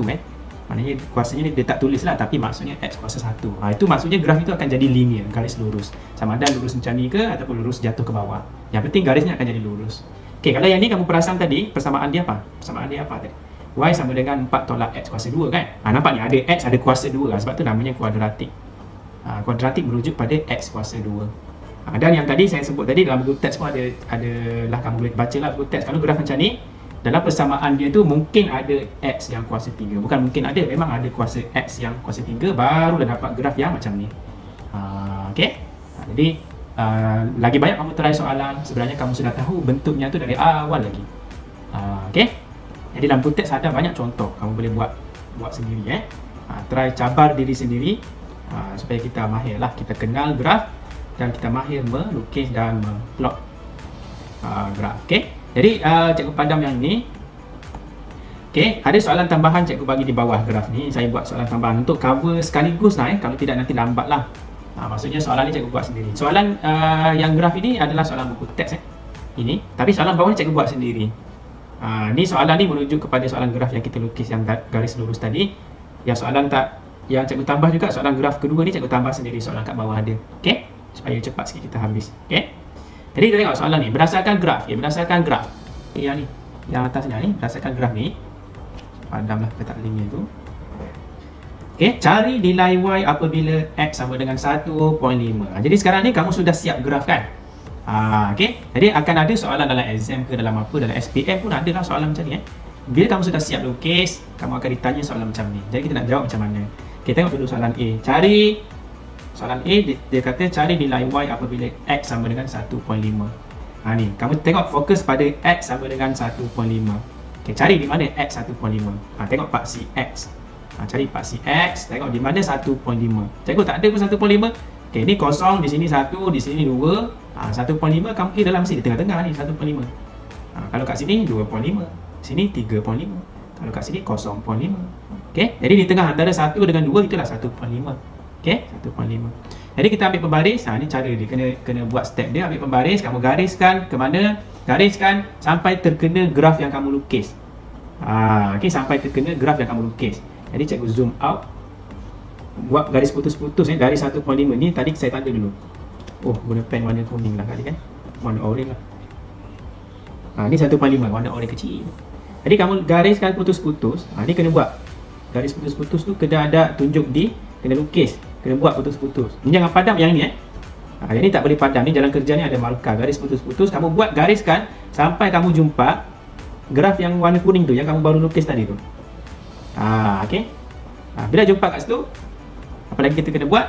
Maknanya kuasanya dia tak tulis lah, tapi maksudnya X kuasa 1. Itu maksudnya graf itu akan jadi linear, garis lurus. Sama ada lurus macam ni ke ataupun lurus jatuh ke bawah. Yang penting garisnya akan jadi lurus. Okey, kalau yang ni kamu perasan tadi, persamaan dia apa? Persamaan dia apa tadi? Y sama dengan 4 tolak X kuasa 2 kan? Nampak ni ada X ada kuasa 2 lah, sebab tu namanya kuadratik. Kuadratik merujuk pada X kuasa 2. Dan yang tadi saya sebut tadi dalam buku teks pun ada lah, kamu boleh baca lah buku teks. Kalau graf macam ni, dalam persamaan dia tu mungkin ada X yang kuasa 3. Bukan mungkin ada, memang ada kuasa X yang kuasa 3, barulah dapat graf yang macam ni. Okey. Jadi lagi banyak kamu try soalan, sebenarnya kamu sudah tahu bentuknya tu dari awal lagi. Okey. Jadi dalam buku teks ada banyak contoh, kamu boleh buat sendiri try cabar diri sendiri supaya kita mahir lah, kita kenal graf dan kita mahir melukis dan memplot graf. Okey. Jadi cikgu padam yang ni. Okey, ada soalan tambahan cikgu bagi di bawah graf ni. Saya buat soalan tambahan untuk cover sekaligus lah kalau tidak nanti lambat lah. Maksudnya soalan ni cikgu buat sendiri. Soalan yang graf ini adalah soalan buku teks ini, tapi soalan bawah ni cikgu buat sendiri. Ni soalan ni merujuk kepada soalan graf yang kita lukis yang garis lurus tadi. Yang soalan yang cikgu tambah juga soalan graf kedua ni cikgu tambah sendiri soalan kat bawah ada. Okey, supaya cepat sikit kita habis. Okey. Jadi kita tengok soalan ni, berdasarkan graf, berdasarkan graf. Yang ni, yang atasnya ni, berdasarkan graf ni. Padamlah letak linknya tu. Okey, cari nilai Y apabila X sama dengan 1.5. Jadi sekarang ni kamu sudah siap graf kan? Okey, jadi akan ada soalan dalam exam ke dalam apa, dalam SPM pun ada lah soalan macam ni Bila kamu sudah siap lukis, kamu akan ditanya soalan macam ni. Jadi kita nak jawab macam mana? Okey, tengok dulu soalan A. Soalan A, dia kata cari nilai Y apabila X sama dengan 1.5. Ni, kamu tengok fokus pada X sama dengan 1.5. Okey, cari di mana X 1.5. Tengok paksi X. Cari paksi X, tengok di mana 1.5. Cikgu tak ada pun 1.5. Okey, ni kosong, di sini 1, di sini 2. 1.5 kamu kira dalam sini, tengah-tengah ni 1.5. Kalau kat sini 2.5, sini 3.5. Kalau kat sini 0.5. Okey, jadi di tengah antara 1 dengan 2 itulah 1.5. Okey, 1.5. Jadi kita ambil pembaris. Ni cara dia, kena buat step dia. Ambil pembaris, kamu gariskan ke mana? Gariskan sampai terkena graf yang kamu lukis. Okey, sampai terkena graf yang kamu lukis. Jadi cikgu zoom out. Buat garis putus-putus dari 1.5 ni tadi saya tanda dulu. Guna pen warna kuning lah kali kan. Warna orange lah. Ni 1.5 warna orange kecil. Jadi kamu gariskan putus-putus. Ni kena buat. Garis putus-putus tu kena ada tunjuk kena lukis. Kena buat putus-putus. Ni jangan padam yang ni yang ni tak boleh padam. Ni jalan kerja ni ada markah. Garis putus-putus. Kamu buat gariskan sampai kamu jumpa graf yang warna kuning tu, yang kamu baru lukis tadi tu. Okey. Bila jumpa kat situ, apa lagi kita kena buat?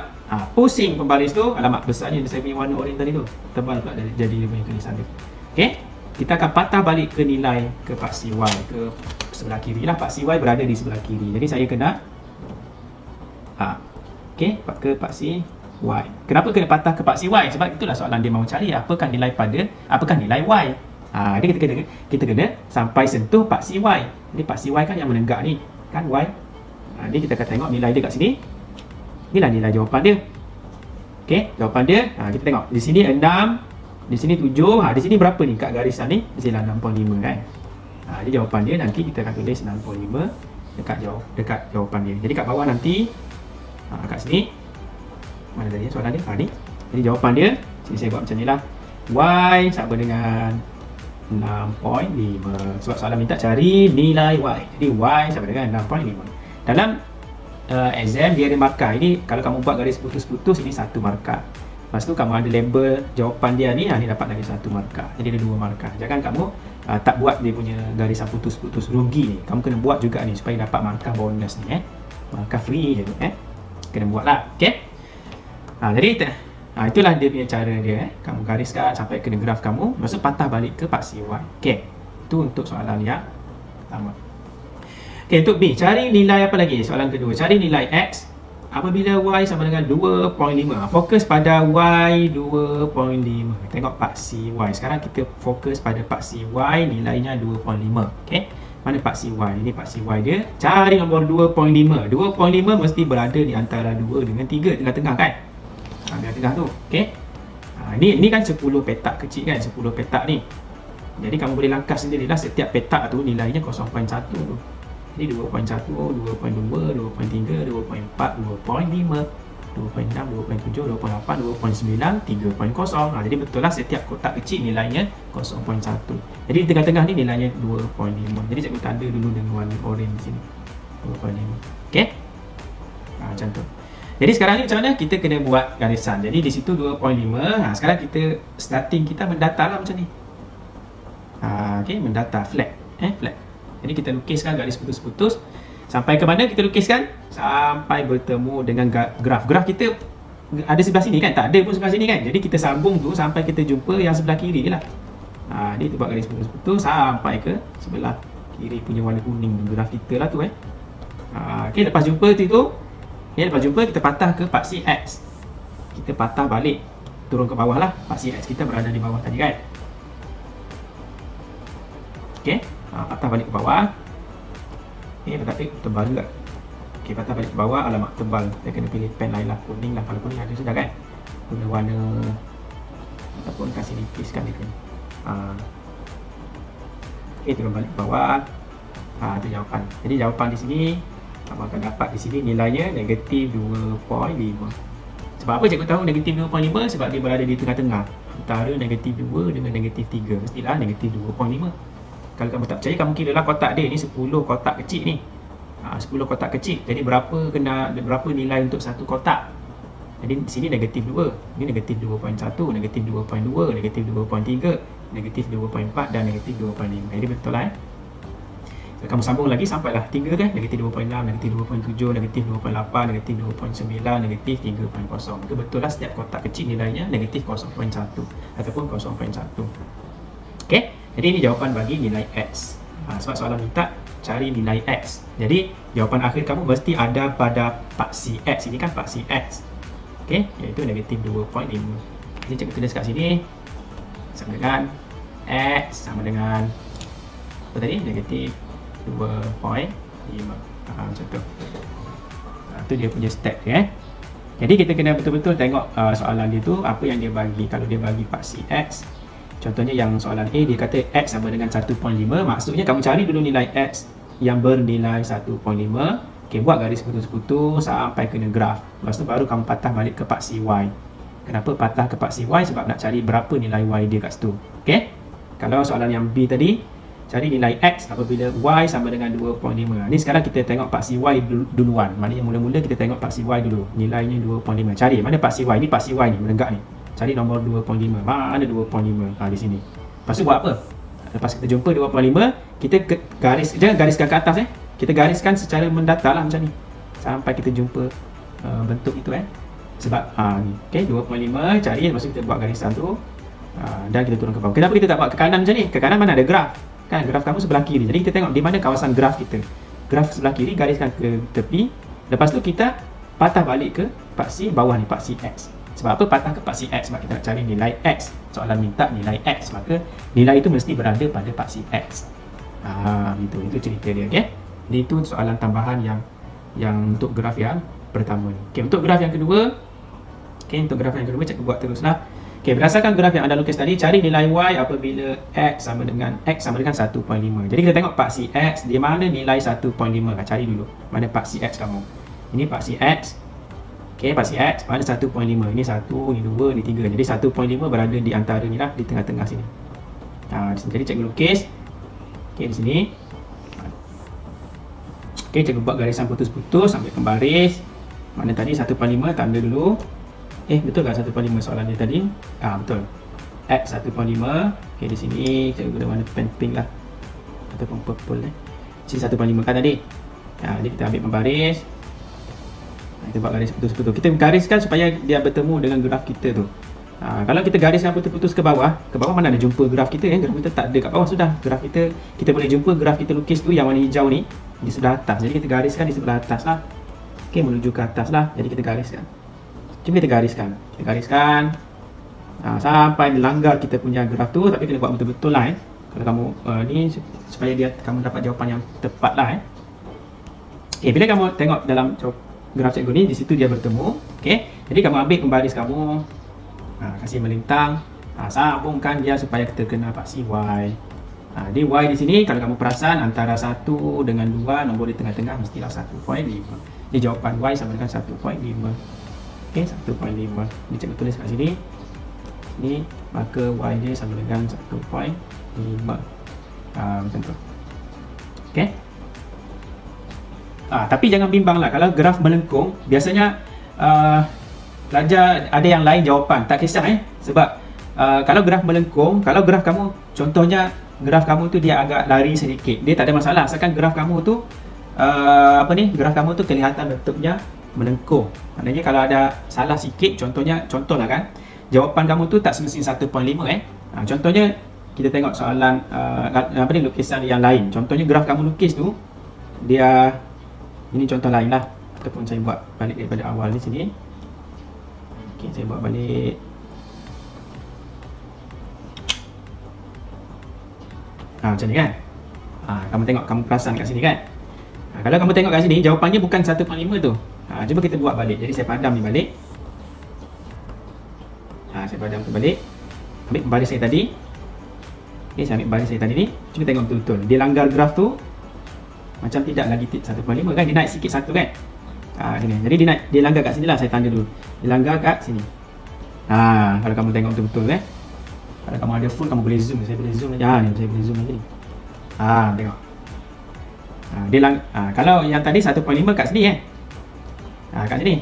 Pusing pembaris tu. Alamak, besarnya saya punya warna orange tadi tu. Tebal pula jadi dia punya tulisan dia. Okey. Kita akan patah balik ke nilai ke paksi Y, ke sebelah kiri lah. Paksi Y berada di sebelah kiri. Jadi saya kena okey, ke paksi Y. Kenapa kena patah ke paksi Y? Sebab itulah soalan dia mahu cari. Apakah nilai Y? Jadi kita kena sampai sentuh paksi Y. Jadi paksi Y kan yang menenggak ni, kan Y. Jadi kita akan tengok nilai dia kat sini. Inilah nilai jawapan dia. Okey, jawapan dia. Kita tengok di sini 6, di sini 7. Di sini berapa ni kat garisan ni? Mestilah 6.5 kan. Jadi jawapan dia nanti kita akan tulis 6.5. dekat jawapan dia. Jadi kat bawah nanti kat sini mana tadi soalan dia? Ni. Jadi jawapan dia sini saya buat macam ni lah. Y sama dengan 6.5. Sebab soalan minta cari nilai Y. Jadi Y sama dengan 6.5. Dalam exam dia ada markah. Ini kalau kamu buat garis putus-putus, ini 1 markah. Lepas tu kamu ada label jawapan dia ni, ni dapat lagi 1 markah. Jadi ada 2 markah. Jangan kamu tak buat dia punya garisan putus-putus, rugi ni. Kamu kena buat juga ni supaya dapat markah bonus ni markah free je tu kena buat lah. Okay. Jadi itulah dia punya cara dia. Kamu gariskan sampai kena graf kamu, lepas tu patah balik ke paksi Y. Okay. Itu untuk soalan yang pertama. Okay, untuk B, cari nilai apa lagi? Soalan kedua, cari nilai X apabila Y sama dengan 2.5. Fokus pada Y 2.5. Tengok paksi Y. Sekarang kita fokus pada paksi Y, nilainya 2.5. Okay. Mana paksi Y? Ini paksi Y dia. Cari nombor 2.5. 2.5 mesti berada di antara 2 dengan 3, tengah-tengah kan? Tengah-tengah tu. Okay. Ini kan 10 petak kecil kan? 10 petak ni. Jadi kamu boleh langkah sendirilah setiap petak tu nilainya 0.1 tu. Jadi 2.1, 2.2, 2.3, 2.4, 2.5, 2.6, 2.7, 2.8, 2.9, 3.0. Jadi betul lah setiap kotak kecil nilainya 0.1. Jadi di tengah-tengah ni nilainya 2.5. Jadi cikgu tanda dulu dengan warna oren di sini. 2.5. Okey? Macam tu. Jadi sekarang ni macam mana? Kita kena buat garisan. Jadi di situ 2.5. Sekarang kita starting kita mendata lah macam ni. Okey, mendata flat. Flat. Jadi kita lukiskan garis putus-putus. Sampai ke mana kita lukiskan? Sampai bertemu dengan graf. Graf kita ada sebelah sini kan? Tak ada pun sebelah sini kan? Jadi kita sambung tu sampai kita jumpa yang sebelah kiri je lah. Ni kita buat garis putus-putus sampai ke sebelah kiri punya warna kuning graf kita lah tu Okey, lepas jumpa tu lepas jumpa kita patah ke paksi X. Kita patah balik turun ke bawah lah. Paksi X kita berada di bawah tadi kan? Okey. Patah balik ke bawah. Tetapi tebal juga. Okey, patah balik ke bawah. Alamak tebal. Kita kena pilih pen lain lah. Kuning lah. Kalau kuning ada sudah kan? Guna warna ataupun kasih nipiskan dia kena. Okey, turun balik ke bawah. Itu jawapan. Jadi jawapan di sini kamu akan dapat di sini nilainya negatif 2.5. Sebab apa cikgu tahu negatif 2.5? Sebab dia berada di tengah-tengah antara negatif 2 dengan negatif 3. Mestilah negatif 2.5. Kalau kamu tak percaya, kamu kira lah kotak dia. Ni 10 kotak kecil ni. 10 kotak kecil. Jadi berapa nilai untuk satu kotak? Jadi di sini negatif 2. Ini negatif 2.1, negatif 2.2, negatif 2.3, negatif 2.4 dan negatif 2.5. Jadi betul lah Kalau kamu sambung lagi sampailah 3 kan? Negatif 2.6, negatif 2.7, negatif 2.8, negatif 2.9, negatif 3.0. Itu betul lah setiap kotak kecil nilainya negatif 0.1 ataupun 0.1. Okey? Jadi ini jawapan bagi nilai X. Sebab soalan minta cari nilai X. Jadi jawapan akhir kamu mesti ada pada paksi X. Ini kan paksi X. Okey, iaitu negatif 2.5. Jadi cikgu tulis kat sini sama dengan X sama dengan apa tadi? Negatif 2.5. Macam tu. Itu dia punya step dia. Jadi kita kena betul-betul tengok soalan dia tu apa yang dia bagi. Kalau dia bagi paksi X, contohnya yang soalan A dia kata X sama dengan 1.5. Maksudnya kamu cari dulu nilai X yang bernilai 1.5. Okay, buat garis putus-putus sampai kena graf. Lepas tu baru kamu patah balik ke paksi Y. Kenapa patah ke paksi Y? Sebab nak cari berapa nilai Y dia kat situ. Okay? Kalau soalan yang B tadi, cari nilai X apabila Y sama dengan 2.5. Ni sekarang kita tengok paksi Y duluan. Maknanya mula-mula kita tengok paksi Y dulu. Nilainya 2.5. Cari mana paksi Y? Ni paksi Y ni, menenggak ni. Cari nombor 2.5. Mana 2.5? Di sini. Lepas tu buat apa? Lepas kita jumpa 2.5, kita jangan gariskan ke atas Kita gariskan secara mendata lah macam ni. Sampai kita jumpa bentuk itu Sebab ni. Okey, 2.5 cari, lepas tu kita buat garisan tu. Dan kita turun ke bawah. Kenapa kita tak buat ke kanan macam ni? Ke kanan mana ada graf? Kan graf kamu sebelah kiri. Jadi kita tengok di mana kawasan graf kita. Graf sebelah kiri gariskan ke tepi. Lepas tu kita patah balik ke paksi bawah ni, paksi X. Sebab apa patah ke paksi X? Sebab kita nak cari nilai X. Soalan minta nilai X. Maka nilai itu mesti berada pada paksi X. Itu cerita dia. Okay? Jadi itu soalan tambahan yang untuk graf yang pertama ni. Okay, untuk graf yang kedua, cikgu buat teruslah. Okey, berdasarkan graf yang anda lukis tadi, cari nilai Y apabila X sama dengan 1.5. Jadi kita tengok paksi X, di mana nilai 1.5. Cari dulu mana paksi X kamu. Ini paksi X. Okey, paksi X mana 1.5. Ini 1, ini 2, ini 3. Jadi 1.5 berada di antara ni lah, di tengah-tengah sini. Jadi cikgu lukis. Okey, di sini. Okey, cikgu buat garisan putus-putus, ambil baris. Mana tadi 1.5, tanda dulu. Betul ke 1.5 soalan dia tadi? Betul. X 1.5. Okey, di sini cikgu guna warna pen pink lah. Ataupun purple Sini 1.5 kan tadi. Jadi kita ambil pembaris. Kita buat garis putus-putus. Kita gariskan supaya dia bertemu dengan graf kita tu. Kalau kita gariskan putus-putus ke bawah mana ada jumpa graf kita Graf kita tak ada kat bawah sudah. Graf kita boleh jumpa graf kita lukis tu yang warna hijau ni di sebelah atas. Jadi kita gariskan di sebelah atas lah. Okey, menuju ke atas lah. Jadi kita gariskan. Cuma kita gariskan. Sampai dilanggar kita punya graf tu, tapi kena buat betul-betul lah kalau kamu ni supaya kamu dapat jawapan yang tepat lah Okey, bila kamu tengok dalam graf cikgu ni, di situ dia bertemu. Okey, jadi kamu ambil pembaris kamu, kasih melintang, sambungkan dia supaya kita kena paksi Y. Di Y di sini kalau kamu perasan antara 1 dengan 2, nombor di tengah-tengah mestilah 1.5. Jadi jawapan Y sama dengan 1.5. Okey, 1.5. Ini cikgu tulis kat sini. Ni maka Y dia sama dengan 1.5. Macam tu. Okey. Tapi jangan bimbanglah kalau graf melengkung. Biasanya pelajar ada yang lain jawapan. Tak kisah sebab kalau graf melengkung, kalau graf kamu contohnya graf kamu tu dia agak lari sedikit, dia tak ada masalah asalkan graf kamu tu graf kamu tu kelihatan bentuknya melengkung. Maknanya kalau ada salah sikit, contohlah kan, jawapan kamu tu tak semestinya 1.5 contohnya kita tengok soalan lukisan yang lain. Contohnya graf kamu lukis tu dia, ini contoh lain lah, ataupun saya buat balik daripada awal di sini. Okey, saya buat balik. Macam ni kan. Kamu tengok, kamu perasan kat sini kan. Kalau kamu tengok kat sini, jawapannya bukan 1.5 tu. Cuba kita buat balik. Jadi saya padam ni balik. Saya padam tu balik. Ambil pembaris saya tadi. Okey, saya ambil baris saya tadi ni. Cuba tengok betul-betul. Dia langgar graf tu macam tidak lagi 1.5 kan. Dia naik sikit 1 kan. Sini. Jadi dia langgar kat sini lah. Saya tanda dulu. Dia langgar kat sini. Kalau kamu tengok betul-betul kalau kamu ada full, kamu boleh zoom. Saya boleh zoom aja. Ni saya boleh zoom lagi. Tengok. Kalau yang tadi 1.5 kat sini kat sini.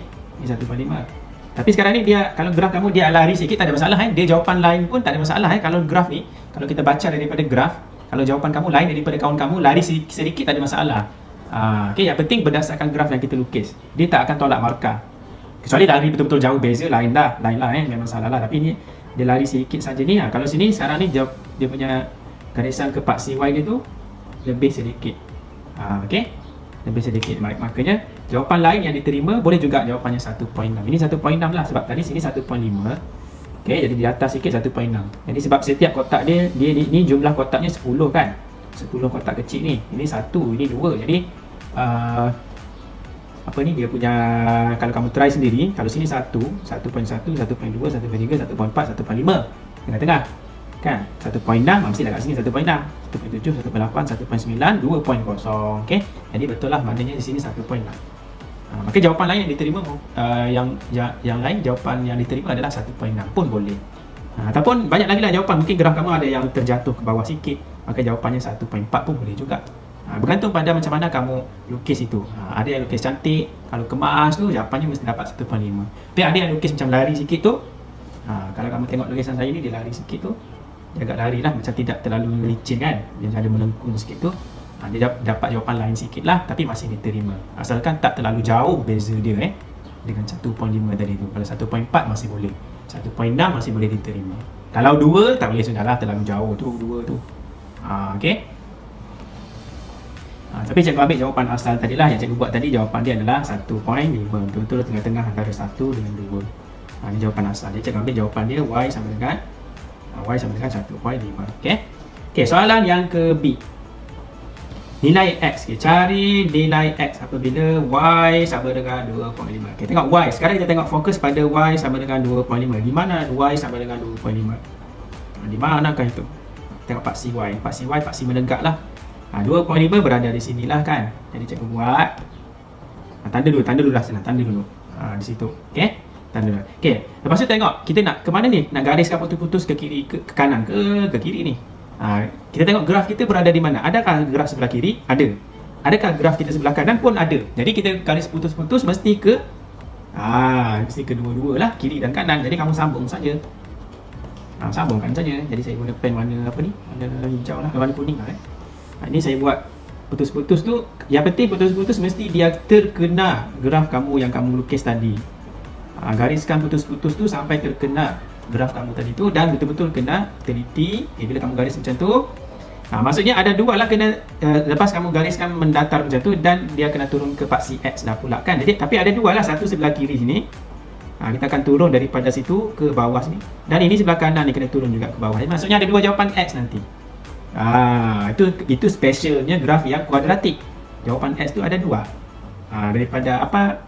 Ni 1.5. Tapi sekarang ni dia, kalau graf kamu dia lari sikit tak ada masalah Dia jawapan lain pun tak ada masalah Kalau graf ni, kalau kita baca daripada graf, kalau jawapan kamu lain daripada kawan kamu, lari sedikit tak ada masalah. Okey, yang penting berdasarkan graf yang kita lukis. Dia tak akan tolak markah. Kecuali lari betul-betul jauh beza, lain lah memang salah lah. Tapi ni dia lari sedikit saja ni. Kalau sini sekarang ni dia punya garisan ke paksi Y dia tu lebih sedikit. Okey, lebih sedikit. Makanya jawapan lain yang diterima boleh juga jawapannya 1.6. Ini 1.6 lah sebab tadi sini 1.5. Okey, jadi di atas sikit 1.6. Jadi sebab setiap kotak dia ni jumlah kotaknya 10 kan. 10 kotak kecil ni. Ini 1, ini 2. Jadi dia punya, kalau kamu try sendiri, kalau sini 1, 1.1, 1.2, 1.3, 1.4, 1.5 tengah-tengah kan. 1.6 mesti dah kat sini 1.6, 1.7, 1.8, 1.9, 2.0. Okey. Jadi betul lah, maknanya di sini 1.6. Maka jawapan lain yang diterima yang lain jawapan yang diterima adalah 1.6 pun boleh. Ataupun banyak lagi lah jawapan. Mungkin graf kamu ada yang terjatuh ke bawah sikit, maka jawapannya 1.4 pun boleh juga. Bergantung pada macam mana kamu lukis itu. Ada yang lukis cantik, kalau kemas tu jawapannya mesti dapat 1.5. Tapi ada yang lukis macam lari sikit tu, kalau kamu tengok lukisan saya ni, dia lari sikit tu, dia agak lari lah, macam tidak terlalu licin kan, dia ada melengkung sikit tu. Dia dapat jawapan lain sikit lah, tapi masih diterima asalkan tak terlalu jauh beza dia dengan 1.5 tadi tu. Kalau 1.4 masih boleh, 1.6 masih boleh diterima. Kalau 2 tak boleh sudah lah, terlalu jauh tu 2 tu. Okey. Tapi cikgu ambil jawapan asal tadi lah, yang cikgu buat tadi, jawapan dia adalah 1.5. Betul-betul tengah-tengah antara 1 dengan 2. Ini jawapan asal. Jadi cikgu ambil jawapan dia Y sama dengan 1.5. Okey. Okey, soalan yang ke B. Nilai X. Okay, cari nilai X apabila Y sama dengan 2.5. Okay, tengok Y. Sekarang kita tengok fokus pada Y sama dengan 2.5. Di mana Y sama dengan 2.5? Di manakah itu? Tengok paksi Y. Paksi Y, paksi menegak lah. 2.5 berada di sinilah kan. Jadi cikgu buat. Tanda dulu lah sana. Tanda dulu. Di situ. Okay. Tanda dulu. Okay. Lepas tu tengok. Kita nak ke mana ni? Nak gariskan putus-putus ke kiri, ke kanan ke kiri ni? Kita tengok graf kita berada di mana. Adakah graf sebelah kiri? Ada. Adakah graf kita sebelah kanan pun ada. Jadi kita garis putus-putus mesti ke mesti kedua-dua lah, kiri dan kanan. Jadi kamu sambung saja. Sambungkan saja. Jadi saya guna pen warna apa ni? Warna hijau lah, warna kuning lah. Ini saya buat putus-putus tu. Yang penting putus-putus mesti dia terkena graf kamu yang kamu lukis tadi. Gariskan putus-putus tu sampai terkena graf kamu tadi tu dan betul-betul kena teliti. Bila kamu garis macam tu, maksudnya ada dua lah kena. Lepas kamu gariskan mendatar macam tu dan dia kena turun ke paksi X dah pula kan. Jadi tapi ada dua lah, satu sebelah kiri sini. Kita akan turun daripada situ ke bawah sini. Dan ini sebelah kanan ni kena turun juga ke bawah. Jadi, maksudnya ada dua jawapan X nanti. Itu specialnya graf yang kuadratik. Jawapan X tu ada dua. Daripada apa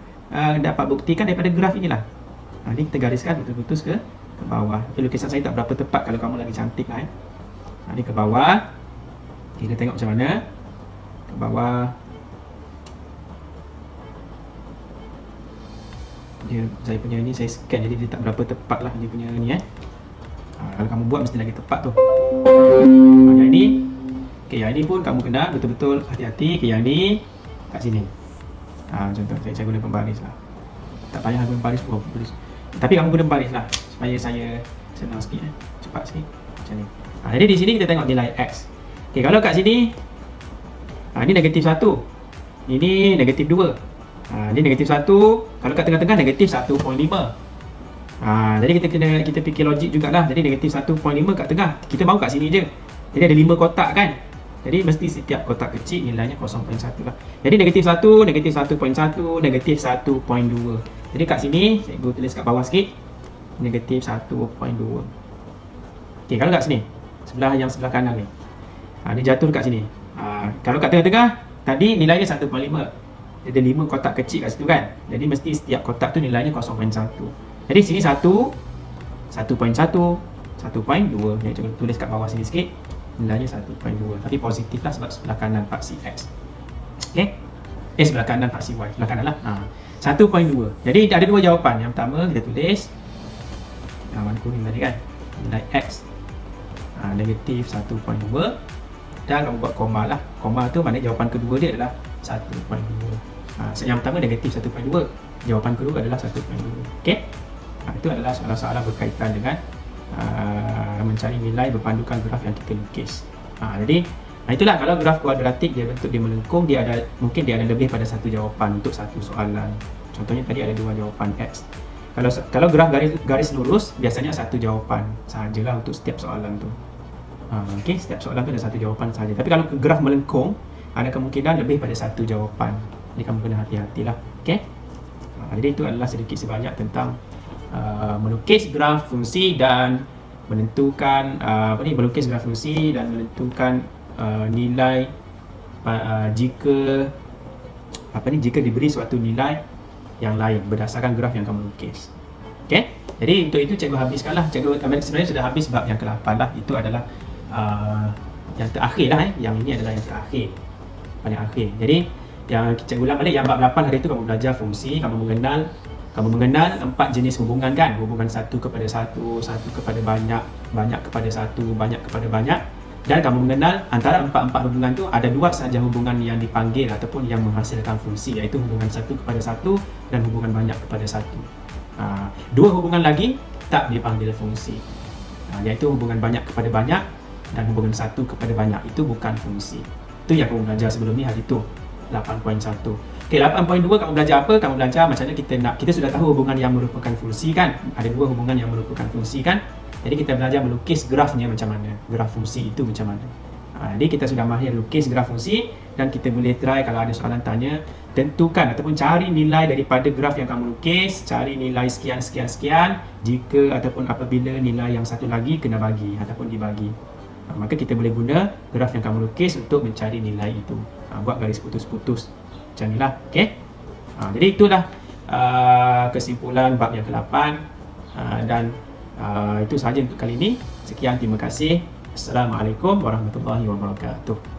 dapat buktikan daripada graf inilah. Ini kita gariskan putus-putus ke bawah. Lukisan saya tak berapa tepat, kalau kamu lagi cantik lah. Ini ke bawah. Kita tengok macam mana. Ke bawah. Saya punya ni saya scan, jadi dia tak berapa tepat lah dia punya ni kalau kamu buat mesti lagi tepat tu. Yang ni, yang ni pun kamu kena betul-betul hati-hati. Yang ni kat sini. Contoh saya guna pembaris lah. Tak payah guna pembaris pun, tapi kamu guna pembaris lah supaya saya senang sikit, cepat sikit macam ni. Jadi di sini kita tengok nilai X. Kalau kat sini ini negatif 1, ini negatif 2, ini negatif 1. Kalau kat tengah-tengah negatif 1.5. Jadi kita fikir logik jugalah. Jadi negatif 1.5 kat tengah, kita mahu kat sini je. Jadi ada 5 kotak kan. Jadi mesti setiap kotak kecil nilainya 0.1 lah. Jadi negatif 1, negatif 1.1, negatif 1.2. Jadi kat sini saya tulis kat bawah sikit, negatif 1.2. Kalau kat sini, yang sebelah kanan ni, dia jatuh kat sini. Kalau kat tengah-tengah tadi nilainya 1.5. Ada 5 kotak kecil kat situ kan. Jadi mesti setiap kotak tu nilainya 0.1. Jadi sini 1, 1.1, 1.2. Jadi coba tulis kat bawah sini sikit, nilainya 1.2. Tapi positif lah sebab sebelah kanan paksi X. Sebelah kanan paksi Y. Sebelah kanan lah. 1.2. Jadi ada dua jawapan. Yang pertama kita tulis warna kuning tadi kan, nilai X negatif 1.2. Dan kamu buat koma lah. Koma tu maknanya jawapan kedua dia adalah 1.2. Yang pertama negatif 1.2. Jawapan kedua adalah 1.2. Itu adalah soalan-soalan berkaitan dengan mencari nilai berpandukan graf yang kita lukis. Jadi itulah, kalau graf kuadratik dia bentuk dia melengkung, mungkin dia ada lebih pada satu jawapan untuk satu soalan. Contohnya tadi ada dua jawapan X. Kalau graf garis lurus biasanya satu jawapan sahajalah untuk setiap soalan tu. Setiap soalan tu ada satu jawapan sahaja. Tapi kalau graf melengkung ada kemungkinan lebih pada satu jawapan. Jadi kamu kena hati-hatilah. Jadi itu adalah sedikit sebanyak tentang melukis graf fungsi dan menentukan melukis graf fungsi dan menentukan nilai jika diberi suatu nilai yang lain berdasarkan graf yang kamu lukis. Jadi untuk itu cikgu habiskanlah. Cikgu sebenarnya sudah habis bab yang ke-8 lah. Itu adalah yang terakhir lah. Yang ini adalah yang terakhir, paling akhir. Jadi yang cikgu ulang balik, yang bab 8 hari itu kamu belajar fungsi, kamu mengenal 4 jenis hubungan kan. Hubungan satu kepada satu, satu kepada banyak, banyak kepada satu, banyak kepada banyak. Dan kamu mengenal antara 4 hubungan tu ada 2 sahaja hubungan yang dipanggil ataupun yang menghasilkan fungsi, iaitu hubungan satu kepada satu dan hubungan banyak kepada satu. 2 hubungan lagi tak dipanggil fungsi, iaitu hubungan banyak kepada banyak dan hubungan satu kepada banyak. Itu bukan fungsi. Itu yang kamu belajar sebelum ni hari tu, 8.1. 8.2 kamu belajar apa? Kamu belajar macam mana kita sudah tahu hubungan yang merupakan fungsi kan. Ada 2 hubungan yang merupakan fungsi kan. Jadi kita belajar melukis grafnya macam mana, graf fungsi itu macam mana. Jadi kita sudah mahir lukis graf fungsi dan kita boleh try kalau ada soalan tanya, tentukan ataupun cari nilai daripada graf yang kamu lukis, cari nilai sekian sekian sekian jika ataupun apabila nilai yang satu lagi kena bagi ataupun dibagi. maka kita boleh guna graf yang kamu lukis untuk mencari nilai itu. Buat garis putus-putus macam ni lah. Okay? Jadi itulah kesimpulan bab yang ke-8, dan itu sahaja untuk kali ini. Sekian, terima kasih. Assalamualaikum warahmatullahi wabarakatuh.